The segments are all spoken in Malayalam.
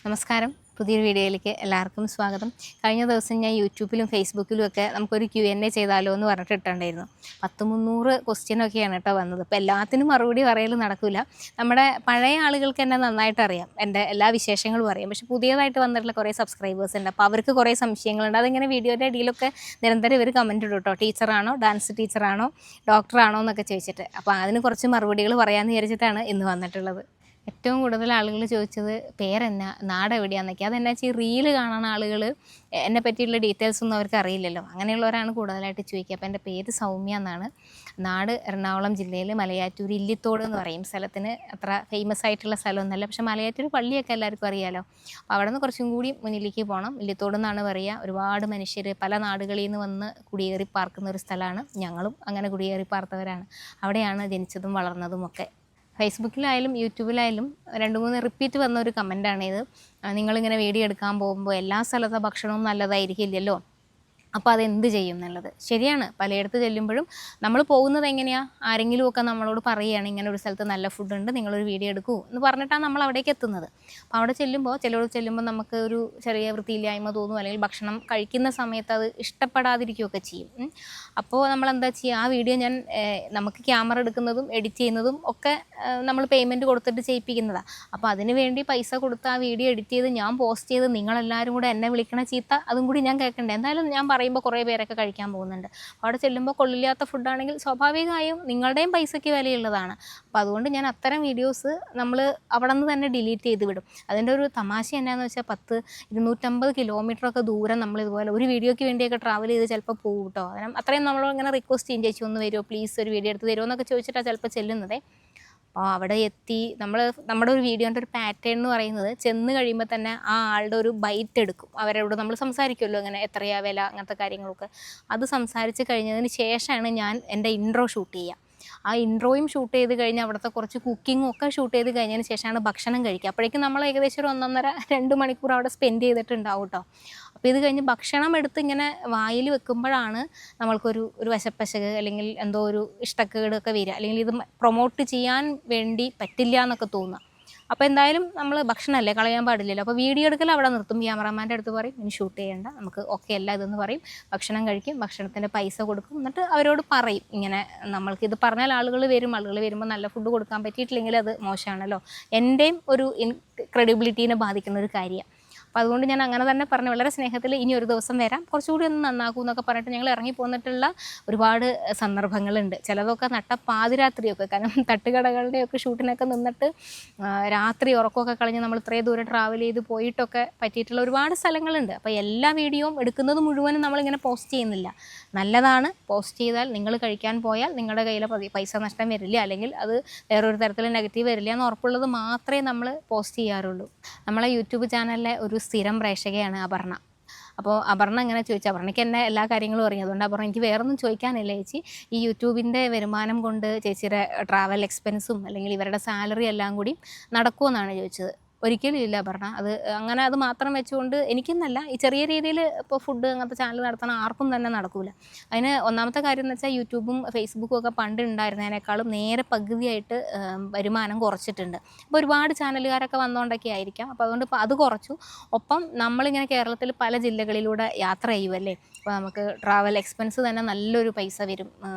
നമസ്കാരം. പുതിയൊരു വീഡിയോയിലേക്ക് എല്ലാവർക്കും സ്വാഗതം. കഴിഞ്ഞ ദിവസം ഞാൻ യൂട്യൂബിലും ഫേസ്ബുക്കിലും ഒക്കെ നമുക്കൊരു Q&A ചെയ്താലോ എന്ന് പറഞ്ഞിട്ട് ഇട്ടുണ്ടായിരുന്നു. 300 ക്വസ്റ്റ്യനൊക്കെയാണ് കേട്ടോ വന്നത്. അപ്പോൾ എല്ലാത്തിനും മറുപടി പറയൽ നടക്കില്ല. നമ്മുടെ പഴയ ആളുകൾക്ക് എന്നെ നന്നായിട്ട് അറിയാം, എൻ്റെ എല്ലാ വിശേഷങ്ങളും അറിയാം. പക്ഷേ പുതിയതായിട്ട് വന്നിട്ടുള്ള കുറേ സബ്സ്ക്രൈബേഴ്സ് ഉണ്ട്. അപ്പോൾ അവർക്ക് കുറേ സംശയങ്ങളുണ്ട്. അതിങ്ങനെ വീഡിയോയുടെ ഇടയിലൊക്കെ നിരന്തരം ഇവർ കമൻറ്റ് ഇടും കേട്ടോ. ടീച്ചറാണോ, ഡാൻസ് ടീച്ചറാണോ, ഡോക്ടറാണോ എന്നൊക്കെ ചോദിച്ചിട്ട്. അപ്പോൾ അതിന് കുറച്ച് മറുപടികൾ പറയാമെന്ന് വിചാരിച്ചിട്ടാണ് ഇന്ന് വന്നിട്ടുള്ളത്. ഏറ്റവും കൂടുതൽ ആളുകൾ ചോദിച്ചത് പേരെന്നാ, നാട് എവിടെയാണെന്നൊക്കെ. അതെന്നാ വെച്ചാൽ റീല് കാണുന്ന ആളുകൾ എന്നെ പറ്റിയുള്ള ഡീറ്റെയിൽസ് ഒന്നും അവർക്ക് അറിയില്ലല്ലോ. അങ്ങനെയുള്ളവരാണ് കൂടുതലായിട്ട് ചോദിക്കുക. അപ്പോൾ എൻ്റെ പേര് സൗമ്യ എന്നാണ്. നാട് എറണാകുളം ജില്ലയിൽ മലയാറ്റൂർ ഇല്ലിത്തോട് എന്ന് പറയും. സ്ഥലത്തിന് അത്ര ഫേമസ് ആയിട്ടുള്ള സ്ഥലമൊന്നുമല്ല, പക്ഷേ മലയാറ്റൂർ പള്ളിയൊക്കെ എല്ലാവർക്കും അറിയാമല്ലോ. അപ്പോൾ അവിടെ നിന്ന് കുറച്ചും കൂടി മുന്നിലേക്ക് പോകണം. ഇല്ലിത്തോട് എന്നാണ് പറയുക. ഒരുപാട് മനുഷ്യർ പല നാടുകളിൽ നിന്ന് വന്ന് കുടിയേറി പാർക്കുന്ന ഒരു സ്ഥലമാണ്. ഞങ്ങളും അങ്ങനെ കുടിയേറി പാർത്തവരാണ്. അവിടെയാണ് ജനിച്ചതും വളർന്നതും ഒക്കെ. ഫേസ്ബുക്കിലായാലും യൂട്യൂബിലായാലും 2-3 റിപ്പീറ്റ് വന്ന ഒരു കമൻറ്റാണിത്. നിങ്ങളിങ്ങനെ വീഡിയോ എടുക്കാൻ പോകുമ്പോൾ എല്ലാ സ്ഥലത്തെ ഭക്ഷണവും നല്ലതായിരിക്കില്ലല്ലോ, അപ്പോൾ അതെന്ത് ചെയ്യും എന്നുള്ളത്. ശരിയാണ്, പലയിടത്ത് ചെല്ലുമ്പോഴും നമ്മൾ പോകുന്നത് എങ്ങനെയാണ്, ആരെങ്കിലുമൊക്കെ നമ്മളോട് പറയുകയാണ് ഇങ്ങനെ ഒരു സ്ഥലത്ത് നല്ല ഫുഡുണ്ട്, നിങ്ങളൊരു വീഡിയോ എടുക്കൂ എന്ന് പറഞ്ഞിട്ടാണ് നമ്മൾ അവിടേക്ക് എത്തുന്നത്. അപ്പോൾ അവിടെ ചിലരോട് ചെല്ലുമ്പോൾ നമുക്ക് ഒരു ചെറിയ വൃത്തിയില്ലായ്മ തോന്നും, അല്ലെങ്കിൽ ഭക്ഷണം കഴിക്കുന്ന സമയത്ത് അത് ഇഷ്ടപ്പെടാതിരിക്കുകയൊക്കെ ചെയ്യും. അപ്പോൾ നമ്മളെന്താ ചെയ്യുക, ആ വീഡിയോ നമുക്ക് ക്യാമറ എടുക്കുന്നതും എഡിറ്റ് ചെയ്യുന്നതും ഒക്കെ നമ്മൾ പേയ്മെൻറ്റ് കൊടുത്തിട്ട് ചെയ്യിപ്പിക്കുന്നതാണ്. അപ്പോൾ അതിന് വേണ്ടി പൈസ കൊടുത്ത് ആ വീഡിയോ എഡിറ്റ് ചെയ്ത് ഞാൻ പോസ്റ്റ് ചെയ്ത് നിങ്ങളെല്ലാവരും കൂടെ എന്നെ വിളിക്കണ ചീത്ത അതും കൂടി ഞാൻ കേൾക്കണ്ടേ. എന്തായാലും ഞാൻ പറയുമ്പോൾ കുറേ പേരൊക്കെ കഴിക്കാൻ പോകുന്നുണ്ട്. അവിടെ ചെല്ലുമ്പോൾ കൊള്ളില്ലാത്ത ഫുഡാണെങ്കിൽ സ്വാഭാവികമായും നിങ്ങളുടെയും പൈസയ്ക്ക് വിലയുള്ളതാണ്. അപ്പോൾ അതുകൊണ്ട് ഞാൻ അത്തരം വീഡിയോസ് നമ്മൾ അവിടെ നിന്ന് തന്നെ ഡിലീറ്റ് ചെയ്ത് വിടും. അതിൻ്റെ ഒരു തമാശ എന്നാന്ന് വെച്ചാൽ 250 കിലോമീറ്ററൊക്കെ ദൂരം നമ്മൾ ഇതുപോലെ ഒരു വീഡിയോയ്ക്ക് വേണ്ടിയൊക്കെ ട്രാവൽ ചെയ്ത് ചിലപ്പോൾ പോകും കേട്ടോ. കാരണം അത്രയും നമ്മളിങ്ങനെ റിക്വസ്റ്റ് ചെയ്യും, ചേച്ചി ഒന്ന് വരുമോ പ്ലീസ്, ഒരു വീഡിയോ എടുത്ത് തരുമോ എന്നൊക്കെ ചോദിച്ചിട്ടാണ് ചിലപ്പോൾ ചെല്ലുന്നതേ. അപ്പോൾ അവിടെ എത്തി നമ്മുടെ ഒരു വീഡിയോൻ്റെ ഒരു പാറ്റേൺ എന്ന് പറയുന്നത്, ചെന്ന് കഴിയുമ്പോൾ തന്നെ ആ ആളുടെ ഒരു ബൈറ്റ് എടുക്കും. അവരോട് നമ്മൾ സംസാരിക്കുമല്ലോ, ഇങ്ങനെ എത്രയാ വില അങ്ങനത്തെ കാര്യങ്ങളൊക്കെ. അത് സംസാരിച്ച് കഴിഞ്ഞതിന് ശേഷമാണ് ഞാൻ എൻ്റെ ഇൻട്രോ ഷൂട്ട് ചെയ്യുക. ആ ഇൻട്രോയും ഷൂട്ട് ചെയ്ത് കഴിഞ്ഞ് അവിടുത്തെ കുറച്ച് കുക്കിങ്ങും ഒക്കെ ഷൂട്ട് ചെയ്ത് കഴിഞ്ഞതിന് ശേഷമാണ് ഭക്ഷണം കഴിക്കുക. അപ്പോഴേക്കും നമ്മൾ ഏകദേശം ഒരു 1.5-2 മണിക്കൂർ അവിടെ സ്പെൻഡ് ചെയ്തിട്ടുണ്ടാവും കേട്ടോ. അപ്പോൾ ഇത് കഴിഞ്ഞ് ഭക്ഷണം എടുത്ത് ഇങ്ങനെ വായിൽ വെക്കുമ്പോഴാണ് നമ്മൾക്കൊരു വശപ്പശക് അല്ലെങ്കിൽ എന്തോ ഒരു ഇഷ്ടക്കേടൊക്കെ വരിക, അല്ലെങ്കിൽ ഇത് പ്രൊമോട്ട് ചെയ്യാൻ വേണ്ടി പറ്റില്ല എന്നൊക്കെ തോന്നുക. അപ്പോൾ എന്തായാലും നമ്മൾ ഭക്ഷണമല്ലേ, കളയാൻ പാടില്ലല്ലോ. അപ്പോൾ വീഡിയോ എടുക്കൽ അവിടെ നിർത്തും. ക്യാമറാമാൻ്റെ അടുത്ത് പറയും ഇനി ഷൂട്ട് ചെയ്യേണ്ട, നമുക്ക് ഓക്കെ അല്ല ഇതെന്ന് പറയും. ഭക്ഷണം കഴിക്കും, ഭക്ഷണത്തിൻ്റെ പൈസ കൊടുക്കും. എന്നിട്ട് അവരോട് പറയും ഇങ്ങനെ നമ്മൾക്കിത് പറഞ്ഞാൽ ആളുകൾ വരുമ്പോൾ നല്ല ഫുഡ് കൊടുക്കാൻ പറ്റിയിട്ടില്ലെങ്കിൽ അത് മോശമാണല്ലോ, എൻ്റെയും ഒരു ക്രെഡിബിലിറ്റീനെ ബാധിക്കുന്ന ഒരു കാര്യമാണ്. അപ്പോൾ അതുകൊണ്ട് ഞാൻ അങ്ങനെ തന്നെ പറഞ്ഞു, വളരെ സ്നേഹത്തിൽ ഇനി ഒരു ദിവസം വരാം, കുറച്ചുകൂടി ഒന്ന് നന്നാക്കൂ എന്നൊക്കെ പറഞ്ഞിട്ട് ഞങ്ങൾ ഇറങ്ങി പോന്നിട്ടുള്ള ഒരുപാട് സന്ദർഭങ്ങളുണ്ട്. ചിലതൊക്കെ പാതിരാത്രിയൊക്കെ, കാരണം തട്ടുകടകളുടെയൊക്കെ ഷൂട്ടിനൊക്കെ നിന്നിട്ട് രാത്രി ഉറക്കമൊക്കെ കളഞ്ഞ് നമ്മൾ ഇത്രയും ദൂരം ട്രാവൽ ചെയ്ത് പോയിട്ടൊക്കെ പറ്റിയിട്ടുള്ള ഒരുപാട് സ്ഥലങ്ങളുണ്ട്. അപ്പോൾ എല്ലാ വീഡിയോയും എടുക്കുന്നത് മുഴുവനും നമ്മളിങ്ങനെ പോസ്റ്റ് ചെയ്യുന്നില്ല. നല്ലതാണ്, പോസ്റ്റ് ചെയ്താൽ നിങ്ങൾ കഴിക്കാൻ പോയാൽ നിങ്ങളുടെ കയ്യിൽ പൈസ നഷ്ടം വരില്ല, അല്ലെങ്കിൽ അത് വേറൊരു തരത്തിൽ നെഗറ്റീവ് വരില്ല എന്ന് ഉറപ്പുള്ളത് മാത്രമേ നമ്മൾ പോസ്റ്റ് ചെയ്യാറുള്ളൂ. നമ്മളെ യൂട്യൂബ് ചാനലിലെ ഒരു സ്ഥിരം പ്രേക്ഷകയാണ് അപർണ. അപ്പോൾ അപർണ ഇങ്ങനെ ചോദിച്ചു, അപർണയ്ക്ക് എന്നെ എല്ലാ കാര്യങ്ങളും അറിയാം. അതുകൊണ്ട് അപർണ, എനിക്ക് വേറൊന്നും ചോദിക്കാനില്ല ചേച്ചി, ഈ യൂട്യൂബിൻ്റെ വരുമാനം കൊണ്ട് ചേച്ചിയുടെ ട്രാവൽ എക്സ്പെൻസും അല്ലെങ്കിൽ ഇവരുടെ സാലറി എല്ലാം കൂടി നടക്കുമെന്നാണ് ചോദിച്ചത്. ഒരിക്കലും ഇല്ല പറഞ്ഞ അത് മാത്രം വെച്ചുകൊണ്ട് എനിക്കെന്നല്ല, ഈ ചെറിയ രീതിയിൽ ഇപ്പോൾ ഫുഡ് അങ്ങനത്തെ ചാനൽ നടത്തണം ആർക്കും തന്നെ നടക്കില്ല. അതിന് ഒന്നാമത്തെ കാര്യം എന്ന് വെച്ചാൽ യൂട്യൂബും ഫേസ്ബുക്കും ഒക്കെ പണ്ട് ഉണ്ടായിരുന്നതിനേക്കാളും നേരെ പകുതിയായിട്ട് വരുമാനം കുറച്ചിട്ടുണ്ട്. ഇപ്പോൾ ഒരുപാട് ചാനലുകാരൊക്കെ വന്നുകൊണ്ടൊക്കെ ആയിരിക്കാം. അപ്പോൾ അതുകൊണ്ട് ഇപ്പോൾ അത് കുറച്ചു. ഒപ്പം നമ്മളിങ്ങനെ കേരളത്തിൽ പല ജില്ലകളിലൂടെ യാത്ര ചെയ്യുമല്ലേ, അപ്പോൾ നമുക്ക് ട്രാവൽ എക്സ്പെൻസ് തന്നെ നല്ലൊരു പൈസ വരും.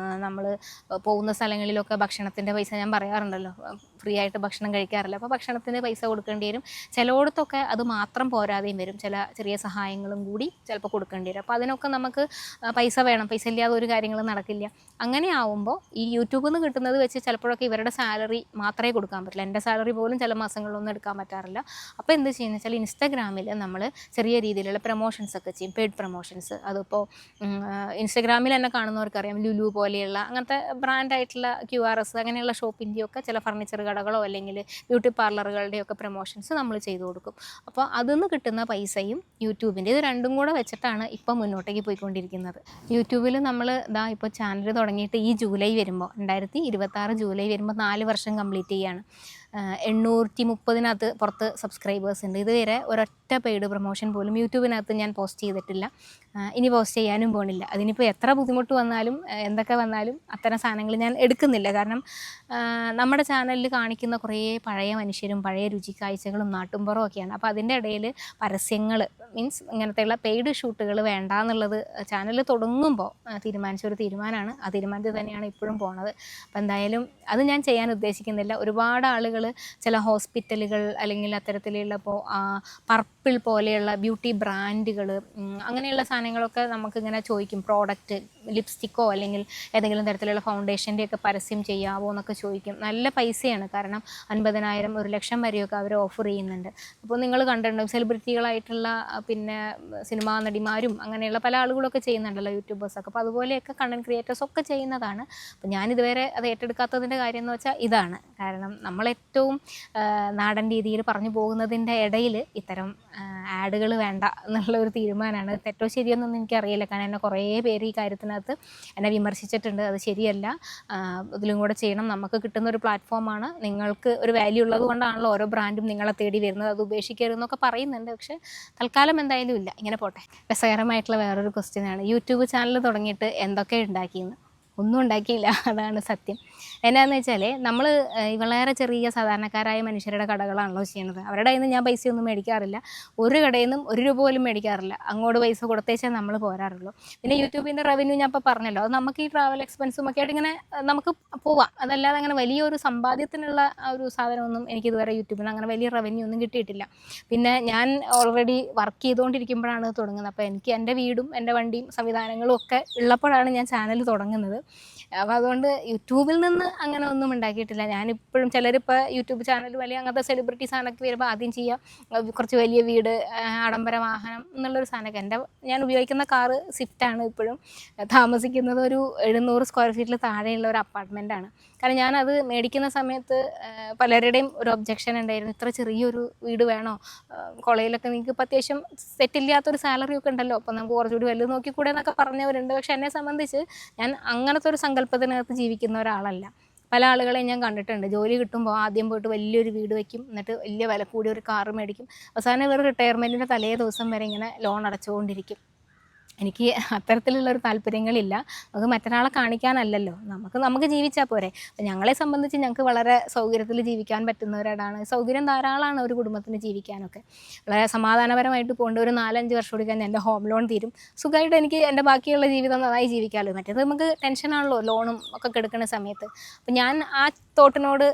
നമ്മൾ പോകുന്ന സ്ഥലങ്ങളിലൊക്കെ ഭക്ഷണത്തിൻ്റെ പൈസ ഞാൻ പറയാറുണ്ടല്ലോ, ഫ്രീ ആയിട്ട് ഭക്ഷണം കഴിക്കാറില്ല. അപ്പോൾ ഭക്ഷണത്തിന് പൈസ കൊടുക്കേണ്ടി വരും. ചിലയിടത്തൊക്കെ അത് മാത്രം പോരാതെയും വരും, ചെറിയ സഹായങ്ങളും കൂടി ചിലപ്പോൾ കൊടുക്കേണ്ടി വരും. അപ്പോൾ അതിനൊക്കെ നമുക്ക് പൈസ വേണം, പൈസ ഇല്ലാതെ ഒരു കാര്യങ്ങളും നടക്കില്ല. അങ്ങനെ ആവുമ്പോൾ ഈ യൂട്യൂബിൽ നിന്ന് കിട്ടുന്നത് വെച്ച് ചിലപ്പോഴൊക്കെ ഇവരുടെ സാലറി മാത്രമേ കൊടുക്കാൻ പറ്റില്ല. എൻ്റെ സാലറി പോലും ചില മാസങ്ങളിലൊന്നും എടുക്കാൻ പറ്റാറില്ല. അപ്പോൾ എന്ത് ചെയ്യുന്നത് വെച്ചാൽ ഇൻസ്റ്റാഗ്രാമിൽ നമ്മൾ ചെറിയ രീതിയിലുള്ള പ്രൊമോഷൻസ് ഒക്കെ ചെയ്യും, പെയ്ഡ് പ്രൊമോഷൻസ്. അതിപ്പോൾ ഇൻസ്റ്റാഗ്രാമിൽ തന്നെ കാണുന്നവർക്കറിയാം, ലുലു പോലെയുള്ള അങ്ങനത്തെ ബ്രാൻഡായിട്ടുള്ള QRS അങ്ങനെയുള്ള ഷോപ്പിൻ്റെയൊക്കെ ചില ഫർണിച്ചർ കടകളോ അല്ലെങ്കിൽ ബ്യൂട്ടി പാർലറുകളുടെയൊക്കെ പ്രൊമോഷൻസ് നമ്മൾ ചെയ്തു കൊടുക്കും. അപ്പോൾ അതിൽ നിന്ന് കിട്ടുന്ന പൈസയും യൂട്യൂബിൻ്റെ, ഇത് രണ്ടും കൂടെ വെച്ചിട്ടാണ് ഇപ്പം മുന്നോട്ടേക്ക് പോയിക്കൊണ്ടിരിക്കുന്നത്. യൂട്യൂബിൽ നമ്മൾ ഇപ്പോൾ ചാനൽ തുടങ്ങിയിട്ട് ഈ ജൂലൈ വരുമ്പോൾ 2026 ജൂലൈ വരുമ്പോൾ 4 വർഷം കംപ്ലീറ്റ് ചെയ്യുകയാണ്. 830 പുറത്ത് സബ്സ്ക്രൈബേഴ്സ് ഉണ്ട്. ഇതുവരെ ഒരൊറ്റ പെയ്ഡ് പ്രൊമോഷൻ പോലും യൂട്യൂബിനകത്ത് ഞാൻ പോസ്റ്റ് ചെയ്തിട്ടില്ല. ഇനി പോസ്റ്റ് ചെയ്യാനും പോണില്ല. അതിനിപ്പോൾ എത്ര ബുദ്ധിമുട്ട് വന്നാലും എന്തൊക്കെ വന്നാലും അത്തരം സാധനങ്ങൾ ഞാൻ എടുക്കുന്നില്ല. കാരണം നമ്മുടെ ചാനലിൽ കാണിക്കുന്ന കുറേ പഴയ മനുഷ്യരും പഴയ രുചിക്കാഴ്ചകളും നാട്ടുമ്പുറവും ഒക്കെയാണ്. അപ്പോൾ അതിൻ്റെ ഇടയിൽ പരസ്യങ്ങൾ മീൻസ് ഇങ്ങനത്തെയുള്ള പെയ്ഡ് ഷൂട്ടുകൾ വേണ്ട എന്നുള്ളത് ചാനൽ തുടങ്ങുമ്പോൾ തീരുമാനിച്ചൊരു തീരുമാനമാണ്. ആ തീരുമാനത്തിൽ തന്നെയാണ് ഇപ്പോഴും പോണത്. അപ്പോൾ എന്തായാലും അത് ഞാൻ ചെയ്യാൻ ഉദ്ദേശിക്കുന്നില്ല. ഒരുപാട് ആളുകൾ ചില ഹോസ്പിറ്റലുകൾ അല്ലെങ്കിൽ അത്തരത്തിലുള്ള ഇപ്പോൾ പർപ്പിൾ പോലെയുള്ള ബ്യൂട്ടി ബ്രാൻഡുകൾ അങ്ങനെയുള്ള സാധനങ്ങളൊക്കെ നമുക്കിങ്ങനെ ചോദിക്കും. പ്രോഡക്റ്റ് ലിപ്സ്റ്റിക്കോ അല്ലെങ്കിൽ ഏതെങ്കിലും തരത്തിലുള്ള ഫൗണ്ടേഷൻ്റെയൊക്കെ പരസ്യം ചെയ്യാവോ എന്നൊക്കെ ചോദിക്കും. നല്ല പൈസയാണ്. കാരണം 50,000 1,00,000 വരെയൊക്കെ അവർ ഓഫർ ചെയ്യുന്നുണ്ട്. അപ്പോൾ നിങ്ങൾ കണ്ടിട്ടുണ്ടാവും സെലിബ്രിറ്റികളായിട്ടുള്ള പിന്നെ സിനിമാ നടിമാരും അങ്ങനെയുള്ള പല ആളുകളൊക്കെ ചെയ്യുന്നുണ്ടല്ലോ യൂട്യൂബേഴ്സൊക്കെ. അപ്പോൾ അതുപോലെയൊക്കെ കണ്ടൻറ് ക്രിയേറ്റേഴ്സൊക്കെ ചെയ്യുന്നതാണ്. അപ്പോൾ ഞാനിതുവരെ അത് ഏറ്റെടുക്കാത്തതിൻ്റെ കാര്യം എന്ന് വെച്ചാൽ ഇതാണ്. കാരണം നമ്മളേറ്റവും നാടൻ രീതിയിൽ പറഞ്ഞു പോകുന്നതിൻ്റെ ഇടയിൽ ഇത്തരം ആഡുകൾ വേണ്ട എന്നുള്ള ഒരു തീരുമാനമാണ്. തെറ്റോ ശരിയൊന്നും എനിക്കറിയില്ല. കാരണം എന്നെ കുറേ പേര് ഈ കാര്യത്തിനകത്ത് എന്നെ വിമർശിച്ചിട്ടുണ്ട്. അത് ശരിയല്ല, ഇതിലും കൂടെ ചെയ്യണം, നമുക്ക് കിട്ടുന്ന ഒരു പ്ലാറ്റ്ഫോമാണ്, നിങ്ങൾക്ക് ഒരു വാല്യൂ ഉള്ളത് കൊണ്ടാണല്ലോ ഓരോ ബ്രാൻഡും നിങ്ങളെ തേടി വരുന്നത്, അത് ഉപേക്ഷിക്കരുതെന്നൊക്കെ പറയുന്നുണ്ട്. പക്ഷേ തൽക്കാലം എന്തായാലും ഇല്ല, ഇങ്ങനെ പോട്ടെ. രസകരമായിട്ടുള്ള വേറൊരു ക്വസ്റ്റ്യനാണ്, യൂട്യൂബ് ചാനൽ തുടങ്ങിയിട്ട് എന്തൊക്കെ ഉണ്ടാക്കിയെന്ന്. ഒന്നും ഉണ്ടാക്കിയില്ല, അതാണ് സത്യം. എന്നാന്ന് വെച്ചാൽ നമ്മൾ വളരെ ചെറിയ സാധാരണക്കാരായ മനുഷ്യരുടെ കടകളാണല്ലോ ചെയ്യുന്നത്. അവരുടെ കയ്യിൽ നിന്ന് ഞാൻ പൈസയൊന്നും മേടിക്കാറില്ല. ഒരു കടയിൽ നിന്നും 1 രൂപ പോലും മേടിക്കാറില്ല. അങ്ങോട്ട് പൈസ കൊടുത്തേച്ചേ നമ്മൾ പോരാറുള്ളൂ. പിന്നെ യൂട്യൂബിൻ്റെ റവന്യൂ ഞാൻ ഇപ്പോൾ പറഞ്ഞല്ലോ, അത് നമുക്ക് ഈ ട്രാവൽ എക്സ്പെൻസും ഒക്കെ ആയിട്ട് ഇങ്ങനെ നമുക്ക് പോവാം. അതല്ലാതെ അങ്ങനെ വലിയൊരു സമ്പാദ്യത്തിനുള്ള ഒരു സാധനമൊന്നും എനിക്കിതുവരെ യൂട്യൂബിൽ അങ്ങനെ വലിയ റവന്യൂ ഒന്നും കിട്ടിയിട്ടില്ല. പിന്നെ ഞാൻ ഓൾറെഡി വർക്ക് ചെയ്തുകൊണ്ടിരിക്കുമ്പോഴാണ് തുടങ്ങുന്നത്. അപ്പോൾ എനിക്ക് എൻ്റെ വീടും എൻ്റെ വണ്ടിയും സംവിധാനങ്ങളും ഒക്കെ ഉള്ളപ്പോഴാണ് ഞാൻ ചാനൽ തുടങ്ങുന്നത്. അപ്പോൾ അതുകൊണ്ട് യൂട്യൂബിൽ നിന്ന് അങ്ങനെ ഒന്നും ഉണ്ടാക്കിയിട്ടില്ല. ഞാനിപ്പോഴും ചിലരിപ്പോൾ യൂട്യൂബ് ചാനൽ വലിയ അങ്ങനത്തെ സെലിബ്രിറ്റി സാധനമൊക്കെ വരുമ്പോൾ ആദ്യം ചെയ്യുക കുറച്ച് വലിയ വീട്, ആഡംബര വാഹനം എന്നുള്ളൊരു സാധനമൊക്കെ. ഞാൻ ഉപയോഗിക്കുന്ന കാറ് സ്വിഫ്റ്റാണ്. ഇപ്പോഴും താമസിക്കുന്നത് ഒരു 700 സ്ക്വയർ ഫീറ്റിൽ താഴെയുള്ള ഒരു അപ്പാർട്ട്മെൻറ്റാണ്. കാരണം ഞാനത് മേടിക്കുന്ന സമയത്ത് പലരുടെയും ഒരു ഒബ്ജക്ഷൻ ഉണ്ടായിരുന്നു, ഇത്ര ചെറിയൊരു വീട് വേണോ, കോളേജിലൊക്കെ നിങ്ങൾക്ക് ഇപ്പോൾ അത്യാവശ്യം സെറ്റില്ലാത്തൊരു സാലറി ഒക്കെ ഉണ്ടല്ലോ, അപ്പോൾ നമുക്ക് കുറച്ചുകൂടി വലുത് നോക്കിക്കൂടെ എന്നൊക്കെ പറഞ്ഞവരുണ്ട്. പക്ഷെ എന്നെ സംബന്ധിച്ച് ഞാൻ അങ്ങനത്തെ ഒരു സങ്കല്പത്തിനകത്ത് ജീവിക്കുന്ന ഒരാളല്ല. പല ആളുകളെയും ഞാൻ കണ്ടിട്ടുണ്ട്, ജോലി കിട്ടുമ്പോൾ ആദ്യം പോയിട്ട് വലിയൊരു വീട് വയ്ക്കും, എന്നിട്ട് വലിയ വില കൂടിയ ഒരു കാറ് മേടിക്കും, അവസാനം ഇവർ റിട്ടയർമെൻറ്റിൻ്റെ തലേ ദിവസം വരെ ഇങ്ങനെ ലോൺ അടച്ചുകൊണ്ടിരിക്കും. എനിക്ക് അത്തരത്തിലുള്ളൊരു താല്പര്യങ്ങളില്ല. നമുക്ക് മറ്റൊരാളെ കാണിക്കാനല്ലല്ലോ, നമുക്ക് ജീവിച്ചാൽ പോരെ. അപ്പം ഞങ്ങളെ സംബന്ധിച്ച് ഞങ്ങൾക്ക് വളരെ സൗകര്യത്തിൽ ജീവിക്കാൻ പറ്റുന്നവരാണ്. സൗകര്യം ധാരാളമാണ് ഒരു കുടുംബത്തിന് ജീവിക്കാനൊക്കെ. വളരെ സമാധാനപരമായിട്ട് പോകേണ്ട ഒരു 4-5 വർഷം കൂടി കഴിഞ്ഞാൽ എൻ്റെ ഹോം ലോൺ തീരും. സുഖമായിട്ട് എനിക്ക് എൻ്റെ ബാക്കിയുള്ള ജീവിതം നന്നായി ജീവിക്കാമല്ലോ. മറ്റേത് നമുക്ക് ടെൻഷനാണല്ലോ ലോണും ഒക്കെ എടുക്കുന്ന സമയത്ത്. അപ്പം ഞാൻ ആ തോട്ടിനോട്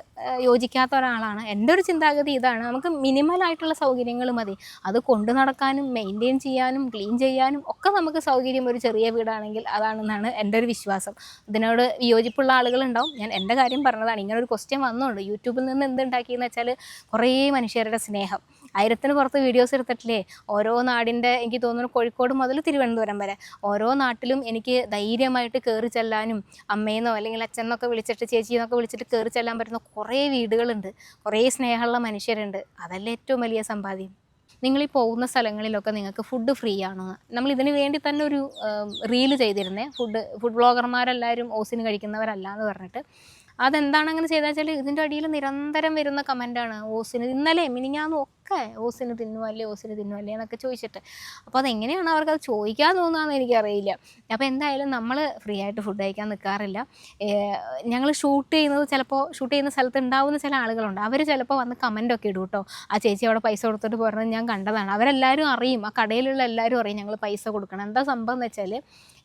യോജിക്കാത്ത ഒരാളാണ്. എൻ്റെ ഒരു ചിന്താഗതി ഇതാണ്, നമുക്ക് മിനിമലായിട്ടുള്ള സൗകര്യങ്ങൾ മതി. അത് കൊണ്ടു നടക്കാനും മെയിൻറ്റെയിൻ ചെയ്യാനും ക്ലീൻ ചെയ്യാനും ഒക്കെ നമുക്ക് സൗകര്യം ഒരു ചെറിയ വീടാണെങ്കിൽ അതാണെന്നാണ് എൻ്റെ ഒരു വിശ്വാസം. ഇതിനോട് വിയോജിപ്പുള്ള ആളുകളുണ്ടാവും. ഞാൻ എൻ്റെ കാര്യം പറഞ്ഞതാണ്. ഇങ്ങനെ ഒരു ക്വസ്റ്റ്യൻ വന്നുകൊണ്ട് യൂട്യൂബിൽ നിന്ന് എന്തുണ്ടാക്കിയെന്ന് വെച്ചാൽ കുറേ മനുഷ്യരുടെ സ്നേഹം. 1000-ന് പുറത്ത് വീഡിയോസ് എടുത്തിട്ടില്ലേ, ഓരോ നാടിൻ്റെ, എനിക്ക് തോന്നുന്നു കോഴിക്കോട് മുതൽ തിരുവനന്തപുരം വരെ ഓരോ നാട്ടിലും എനിക്ക് ധൈര്യമായിട്ട് കയറി ചെല്ലാനും അമ്മയെന്നോ അല്ലെങ്കിൽ അച്ഛനൊക്കെ വിളിച്ചിട്ട് ചേച്ചിയെന്നൊക്കെ വിളിച്ചിട്ട് കയറി ചെല്ലാൻ പറ്റുന്ന കുറേ വീടുകളുണ്ട്, കുറേ സ്നേഹമുള്ള മനുഷ്യരുണ്ട്. അതല്ലേ ഏറ്റവും വലിയ സമ്പാദ്യം. നിങ്ങൾ ഈ പോകുന്ന സ്ഥലങ്ങളിലൊക്കെ നിങ്ങൾക്ക് ഫുഡ് ഫ്രീ ആണോ? നമ്മൾ ഇതിന് വേണ്ടി തന്നെ ഒരു റീല് ചെയ്തിരുന്നേ, ഫുഡ് ബ്ലോഗർമാരെല്ലാവരും ഓസിന് കഴിക്കുന്നവരല്ല എന്ന് പറഞ്ഞിട്ട്. അതെന്താണ് അങ്ങനെ ചെയ്താൽ വെച്ചാൽ ഇതിൻ്റെ അടിയിൽ നിരന്തരം വരുന്ന കമൻറ്റാണ്, ഓസിന് ഇന്നലെ മിനിഞ്ഞാന്നും ഒക്കെ ഓസിന് തിന്നുമല്ലേ എന്നൊക്കെ ചോദിച്ചിട്ട്. അപ്പോൾ അതെങ്ങനെയാണ് അവർക്കത് ചോദിക്കാൻ തോന്നുകയെന്ന് എനിക്കറിയില്ല. അപ്പോൾ എന്തായാലും നമ്മൾ ഫ്രീ ആയിട്ട് ഫുഡ് കഴിക്കാൻ നിൽക്കാറില്ല. ഞങ്ങൾ ഷൂട്ട് ചെയ്യുന്ന സ്ഥലത്ത് ഉണ്ടാവുന്ന ചില ആളുകളുണ്ട്, അവർ ചിലപ്പോൾ വന്ന് കമൻറ്റൊക്കെ ഇടും കേട്ടോ, ആ ചേച്ചി അവിടെ പൈസ കൊടുത്തിട്ട് പോരണത് ഞാൻ കണ്ടതാണ്. അവരെല്ലാവരും അറിയും, ആ കടയിലുള്ള എല്ലാവരും അറിയും ഞങ്ങൾ പൈസ കൊടുക്കണം. എന്താ സംഭവം എന്ന് വെച്ചാൽ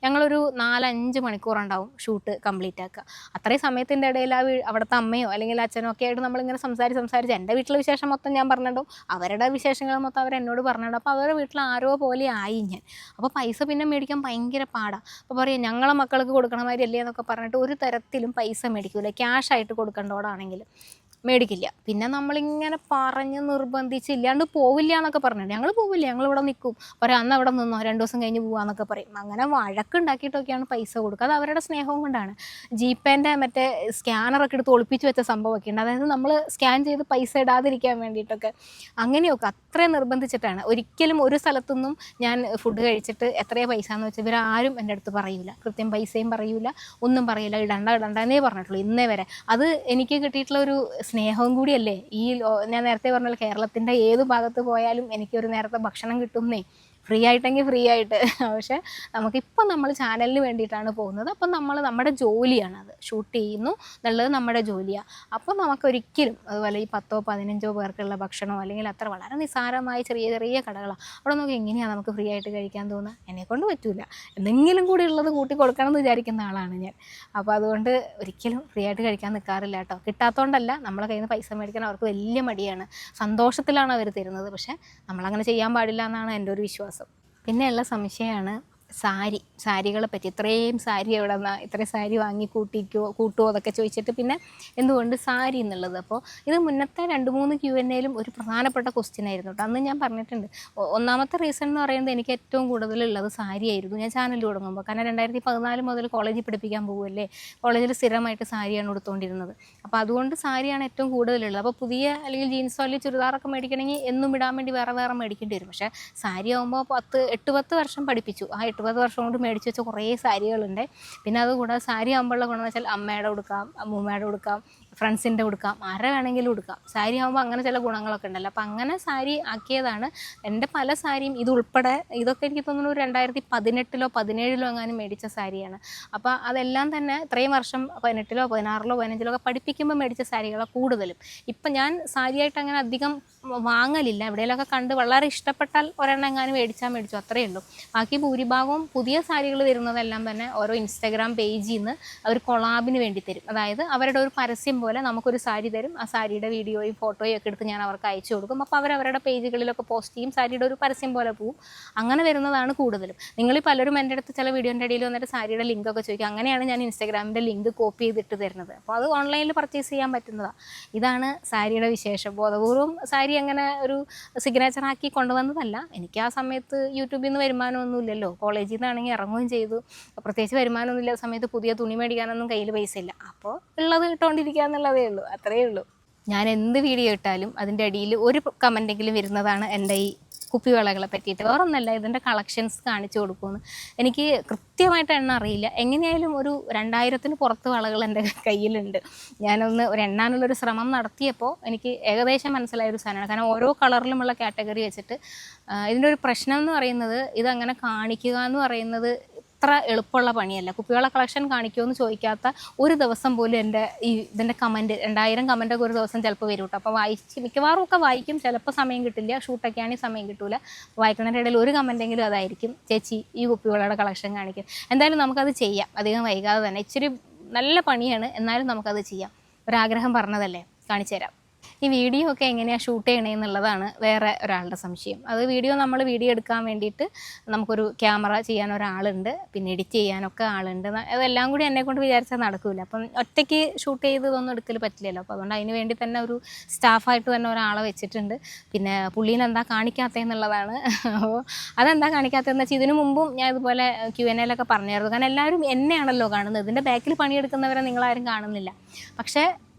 ഞങ്ങളൊരു 4-5 മണിക്കൂറുണ്ടാവും ഷൂട്ട് കംപ്ലീറ്റ് ആക്കുക. അത്രയും സമയത്തിൻ്റെ ഇടയിൽ അവിടുത്തെ അമ്മയോ അല്ലെങ്കിൽ അച്ഛനോ ഒക്കെ ആയിട്ട് നമ്മളിങ്ങനെ സംസാരിച്ച് എൻ്റെ വീട്ടിലെ വിശേഷം മൊത്തം ഞാൻ പറഞ്ഞിട്ടും അവരുടെ വിശേഷങ്ങൾ മൊത്തം അവരെന്നോട് പറഞ്ഞിട്ടും. അപ്പോൾ അവരുടെ വീട്ടിൽ ആരോ പോലെ ആയി ഞാൻ. അപ്പോൾ പൈസ പിന്നെ മേടിക്കാൻ ഭയങ്കര പാടാണ്. അപ്പോൾ പറയും ഞങ്ങളെ മക്കൾക്ക് കൊടുക്കണ മാതിരി അല്ലേ എന്നൊക്കെ പറഞ്ഞിട്ട് ഒരു തരത്തിലും പൈസ മേടിക്കില്ല. ക്യാഷായിട്ട് കൊടുക്കേണ്ടോടാണെങ്കിൽ മേടിക്കില്ല. പിന്നെ നമ്മളിങ്ങനെ പറഞ്ഞ് നിർബന്ധിച്ച് ഇല്ലാണ്ട് പോവില്ല എന്നൊക്കെ പറഞ്ഞിട്ട് ഞങ്ങൾ പോവില്ല, ഞങ്ങളിവിടെ നിൽക്കും, അന്ന് അവിടെ നിന്നോ 2 ദിവസം കഴിഞ്ഞ് പോകാമെന്നൊക്കെ പറയും. അങ്ങനെ വഴക്കുണ്ടാക്കിയിട്ടൊക്കെയാണ് പൈസ കൊടുക്കുക. അത് അവരുടെ സ്നേഹവും കൊണ്ടാണ്. ജീപ്പേൻ്റെ മറ്റേ സ്കാനറൊക്കെ എടുത്ത് ഒളിപ്പിച്ച് വെച്ച സംഭവമൊക്കെ ഉണ്ട്, അതായത് നമ്മൾ സ്കാൻ ചെയ്ത് പൈസ ഇടാതിരിക്കാൻ വേണ്ടിയിട്ടൊക്കെ. അങ്ങനെയൊക്കെ അത്രയും നിർബന്ധിച്ചിട്ടാണ്. ഒരിക്കലും ഒരു സ്ഥലത്തുനിന്നും ഞാൻ ഫുഡ് കഴിച്ചിട്ട് എത്രയാണ് പൈസ എന്ന് വെച്ചാൽ ഇവരാരും എൻ്റെ അടുത്ത് പറയൂല, കൃത്യം പൈസയും പറയൂല, ഒന്നും പറയില്ല, ഇടണ്ട എന്നേ പറഞ്ഞിട്ടുള്ളൂ ഇന്നേ വരെ. അത് എനിക്ക് കിട്ടിയിട്ടുള്ള ഒരു സ്നേഹവും കൂടിയല്ലേ. ഞാൻ നേരത്തെ പറഞ്ഞ കേരളത്തിൻ്റെ ഏത് ഭാഗത്ത് പോയാലും എനിക്കൊരു നേരത്തെ ഭക്ഷണം കിട്ടുന്നേ, ഫ്രീ ആയിട്ടെങ്കിൽ ഫ്രീ ആയിട്ട്. പക്ഷേ നമുക്കിപ്പം നമ്മൾ ചാനലിന് വേണ്ടിയിട്ടാണ് പോകുന്നത്. അപ്പം നമ്മുടെ ജോലിയാണത്, ഷൂട്ട് ചെയ്യുന്നു എന്നുള്ളത് നമ്മുടെ ജോലിയാണ്. അപ്പോൾ നമുക്കൊരിക്കലും അതുപോലെ ഈ 10-15 പേർക്കുള്ള ഭക്ഷണമോ അല്ലെങ്കിൽ അത്ര വളരെ നിസ്സാരമായ ചെറിയ ചെറിയ കടകളാണ്, അവിടെ നോക്കി എങ്ങനെയാണ് നമുക്ക് ഫ്രീ ആയിട്ട് കഴിക്കാൻ തോന്നുക? എന്നെക്കൊണ്ട് പറ്റില്ല. എന്തെങ്കിലും കൂടി ഉള്ളത് കൂട്ടി കൊടുക്കണം എന്ന് വിചാരിക്കുന്ന ആളാണ് ഞാൻ. അപ്പോൾ അതുകൊണ്ട് ഒരിക്കലും ഫ്രീ ആയിട്ട് കഴിക്കാൻ നിൽക്കാറില്ല കേട്ടോ. കിട്ടാത്തതുകൊണ്ടല്ല, നമ്മളെ കയ്യിൽ നിന്ന് പൈസ മേടിക്കാൻ അവർക്ക് വലിയ മടിയാണ്. സന്തോഷത്തിലാണ് അവർ തരുന്നത്, പക്ഷേ നമ്മളങ്ങനെ ചെയ്യാൻ പാടില്ല എന്നാണ് എൻ്റെ ഒരു വിശ്വാസം. പിന്നെയുള്ള സംശയമാണ് സാരികളെ പറ്റി. ഇത്രയും സാരി എവിടെ നിന്നാണ്, ഇത്രയും സാരി വാങ്ങി കൂട്ടുമോ അതൊക്കെ ചോദിച്ചിട്ട് പിന്നെ എന്തുകൊണ്ട് സാരി എന്നുള്ളത്. അപ്പോൾ ഇത് മുന്നത്തെ 2-3 Q&Aയിലും ഒരു പ്രധാനപ്പെട്ട ക്വസ്റ്റ്യൻ ആയിരുന്നു കേട്ടോ. അന്ന് ഞാൻ പറഞ്ഞിട്ടുണ്ട്, ഒന്നാമത്തെ റീസൺ എന്ന് പറയുന്നത് എനിക്ക് ഏറ്റവും കൂടുതലുള്ളത് സാരി ആയിരുന്നു ഞാൻ ചാനൽ തുടങ്ങുമ്പോൾ. കാരണം 2014 മുതൽ കോളേജിൽ പഠിപ്പിക്കാൻ പോകുമല്ലേ, കോളേജിൽ സ്ഥിരമായിട്ട് സാരിയാണ് ഉടുത്തുകൊണ്ടിരുന്നത്. അപ്പോൾ അതുകൊണ്ട് സാരിയാണ് ഏറ്റവും കൂടുതലുള്ളത്. അപ്പോൾ പുതിയ അല്ലെങ്കിൽ ജീൻസോ അല്ലെങ്കിൽ ചുരിദാറൊക്കെ മേടിക്കണമെങ്കിൽ എന്നും ഇടാൻ വേണ്ടി വേറെ മേടിക്കേണ്ടി വരും. പക്ഷേ സാരി ആകുമ്പോൾ 8-10 വർഷം പഠിപ്പിച്ചു. ആ 8-10 വർഷം കൊണ്ട് മേടിച്ച് വെച്ച കുറേ സാരികളുണ്ട്. പിന്നെ അതുകൂടാതെ സാരി ആകുമ്പോഴുള്ള ഗുണമെന്ന് വെച്ചാൽ അമ്മയുടെ ഉടുക്കാം, അമ്മൂമ്മയുടെ ഉടുക്കാം, ഫ്രണ്ട്സിൻ്റെ ഉടുക്കാം, ആരെ വേണമെങ്കിലും ഉടുക്കാം. സാരി ആകുമ്പോൾ അങ്ങനെ ചില ഗുണങ്ങളൊക്കെ ഉണ്ടല്ലോ. അപ്പോൾ അങ്ങനെ സാരി ആക്കിയതാണ്. എൻ്റെ പല സാരിയും ഇതുൾപ്പെടെ, ഇതൊക്കെ എനിക്ക് തോന്നുന്നു 2018-ലോ 2017-ലോ എങ്ങാനും മേടിച്ച സാരിയാണ്. അപ്പോൾ അതെല്ലാം തന്നെ ഇത്രയും വർഷം 18-ലോ 16-ലോ 15-ലോ ഒക്കെ പഠിപ്പിക്കുമ്പോൾ മേടിച്ച സാരികളാണ് കൂടുതലും. ഇപ്പം ഞാൻ സാരിയായിട്ട് അങ്ങനെ അധികം വാങ്ങലില്ല. എവിടെയെങ്കിലുമൊക്കെ കണ്ട് വളരെ ഇഷ്ടപ്പെട്ടാൽ ഒരെണ്ണം എങ്ങാനും മേടിച്ചു, അത്രയേ ഉള്ളൂ. ബാക്കി ഭൂരിഭാഗവും പുതിയ സാരികൾ വരുന്നതെല്ലാം തന്നെ ഓരോ ഇൻസ്റ്റാഗ്രാം പേജിൽ നിന്ന് അവർ കൊളാബിന് വേണ്ടി തരും. അതായത് അവരുടെ ഒരു പരസ്യം പോലെ നമുക്കൊരു സാരി തരും. ആ സാരിയുടെ വീഡിയോയും ഫോട്ടോയും ഒക്കെ എടുത്ത് ഞാൻ അവർക്ക് അയച്ചു കൊടുക്കും. അപ്പോൾ അവരവരുടെ പേജുകളിലൊക്കെ പോസ്റ്റ് ചെയ്യും. സാരിയുടെ ഒരു പരസ്യം പോലെ പോവും. അങ്ങനെ വരുന്നതാണ് കൂടുതലും. നിങ്ങൾ പലരും എൻ്റെ അടുത്ത് ചില വീഡിയോൻ്റെ ഇടയിൽ വന്നിട്ട് സാരിയുടെ ലിങ്കൊക്കെ ചോദിക്കും. അങ്ങനെയാണ് ഞാൻ ഇൻസ്റ്റാഗ്രാമിൻ്റെ ലിങ്ക് കോപ്പി ചെയ്തിട്ട് തരുന്നത്. അപ്പോൾ അത് ഓൺലൈനിൽ പർച്ചേസ് ചെയ്യാൻ പറ്റുന്നതാണ്. ഇതാണ് സാരിയുടെ വിശേഷം. ബോധപൂർവ്വം സാരി അങ്ങനെ ഒരു സിഗ്നേച്ചറാക്കി കൊണ്ടുവന്നതല്ല. എനിക്ക് ആ സമയത്ത് യൂട്യൂബിൽ നിന്ന് വരുമാനമൊന്നും ഇല്ലല്ലോ. കോളേജിൽ നിന്നാണെങ്കിൽ ഇറങ്ങുകയും ചെയ്തു. പ്രത്യേകിച്ച് വരുമാനമൊന്നും ഇല്ലാത്ത സമയത്ത് പുതിയ തുണി മേടിക്കാനൊന്നും കയ്യിൽ പൈസ ഇല്ല. അപ്പോൾ ഉള്ളത് ഇട്ടുകൊണ്ടിരിക്കുക എന്നുള്ളതേ ഉള്ളൂ, അത്രയേ ഉള്ളൂ. ഞാൻ എന്ത് വീഡിയോ ഇട്ടാലും അതിൻ്റെ അടിയിൽ ഒരു കമൻറ്റെങ്കിലും വരുന്നതാണ് എൻ്റെ ഈ കുപ്പിവളകളെ പറ്റിയിട്ട്. വേറൊന്നല്ല, ഇതിൻ്റെ കളക്ഷൻസ് കാണിച്ചു കൊടുക്കുമെന്ന്. എനിക്ക് കൃത്യമായിട്ട് എണ്ണ അറിയില്ല. എങ്ങനെയായാലും ഒരു 2000-ന് പുറത്ത് വളകൾ എൻ്റെ കയ്യിലുണ്ട്. ഞാനൊന്ന് ഒരു എണ്ണാനുള്ളൊരു ശ്രമം നടത്തിയപ്പോൾ എനിക്ക് ഏകദേശം മനസ്സിലായൊരു സാധനമാണ്. കാരണം ഓരോ കളറിലുമുള്ള കാറ്റഗറി വെച്ചിട്ട് ഇതിൻ്റെ ഒരു പ്രശ്നം എന്ന് പറയുന്നത്, ഇതങ്ങനെ കാണിക്കുക എന്ന് പറയുന്നത് അത്ര എളുപ്പമുള്ള പണിയല്ല. കുപ്പിവള കളക്ഷൻ കാണിക്കുമെന്ന് ചോദിക്കാത്ത ഒരു ദിവസം പോലും ഇതിൻ്റെ കമൻറ്റ് 2000 കമൻറ്റൊക്കെ ഒരു ദിവസം ചിലപ്പോൾ വരും കേട്ടോ. അപ്പോൾ മിക്കവാറും ഒക്കെ വായിക്കും. ചിലപ്പോൾ സമയം കിട്ടില്ല, ഷൂട്ടൊക്കെയാണെങ്കിൽ സമയം കിട്ടില്ല. വായിക്കുന്നതിൻ്റെ ഇടയിൽ ഒരു കമൻറ്റെങ്കിലും അതായിരിക്കും, ചേച്ചി ഈ കുപ്പിവളയുടെ കളക്ഷൻ കാണിക്കും. എന്തായാലും നമുക്കത് ചെയ്യാം, അധികം വൈകാതെ തന്നെ. ഇച്ചിരി നല്ല പണിയാണ്, എന്നാലും നമുക്കത് ചെയ്യാം. ഒരാഗ്രഹം പറഞ്ഞതല്ലേ, കാണിച്ചു തരാം. ഈ വീഡിയോ ഒക്കെ എങ്ങനെയാണ് ഷൂട്ട് ചെയ്യണമെന്നുള്ളതാണ് വേറെ ഒരാളുടെ സംശയം. അത് നമ്മൾ വീഡിയോ എടുക്കാൻ വേണ്ടിയിട്ട് നമുക്കൊരു ക്യാമറ ചെയ്യാൻ ഒരാളുണ്ട്, പിന്നെ എഡിറ്റ് ചെയ്യാനൊക്കെ ആളുണ്ട്. അതെല്ലാം കൂടി എന്നെക്കൊണ്ട് വിചാരിച്ചാൽ നടക്കില്ല. അപ്പം ഒറ്റയ്ക്ക് ഷൂട്ട് ചെയ്ത് ഇതൊന്നും എടുക്കൽ പറ്റില്ലല്ലോ. അപ്പോൾ അതുകൊണ്ട് അതിന് വേണ്ടി തന്നെ ഒരു സ്റ്റാഫായിട്ട് തന്നെ ഒരാളെ വെച്ചിട്ടുണ്ട്. പിന്നെ പുള്ളീനെന്താ കാണിക്കാത്തതെന്നുള്ളതാണ്. അപ്പോൾ അതെന്താ കാണിക്കാത്തതെന്ന് വെച്ചാൽ ഇതിനു മുമ്പും ഞാൻ ഇതുപോലെ Q&Aയിലൊക്കെ പറഞ്ഞായിരുന്നു. കാരണം എല്ലാവരും എന്നെയാണല്ലോ കാണുന്നത്, ഇതിൻ്റെ ബാക്കിൽ പണിയെടുക്കുന്നവരെ നിങ്ങളാരും കാണുന്നില്ല. പക്ഷേ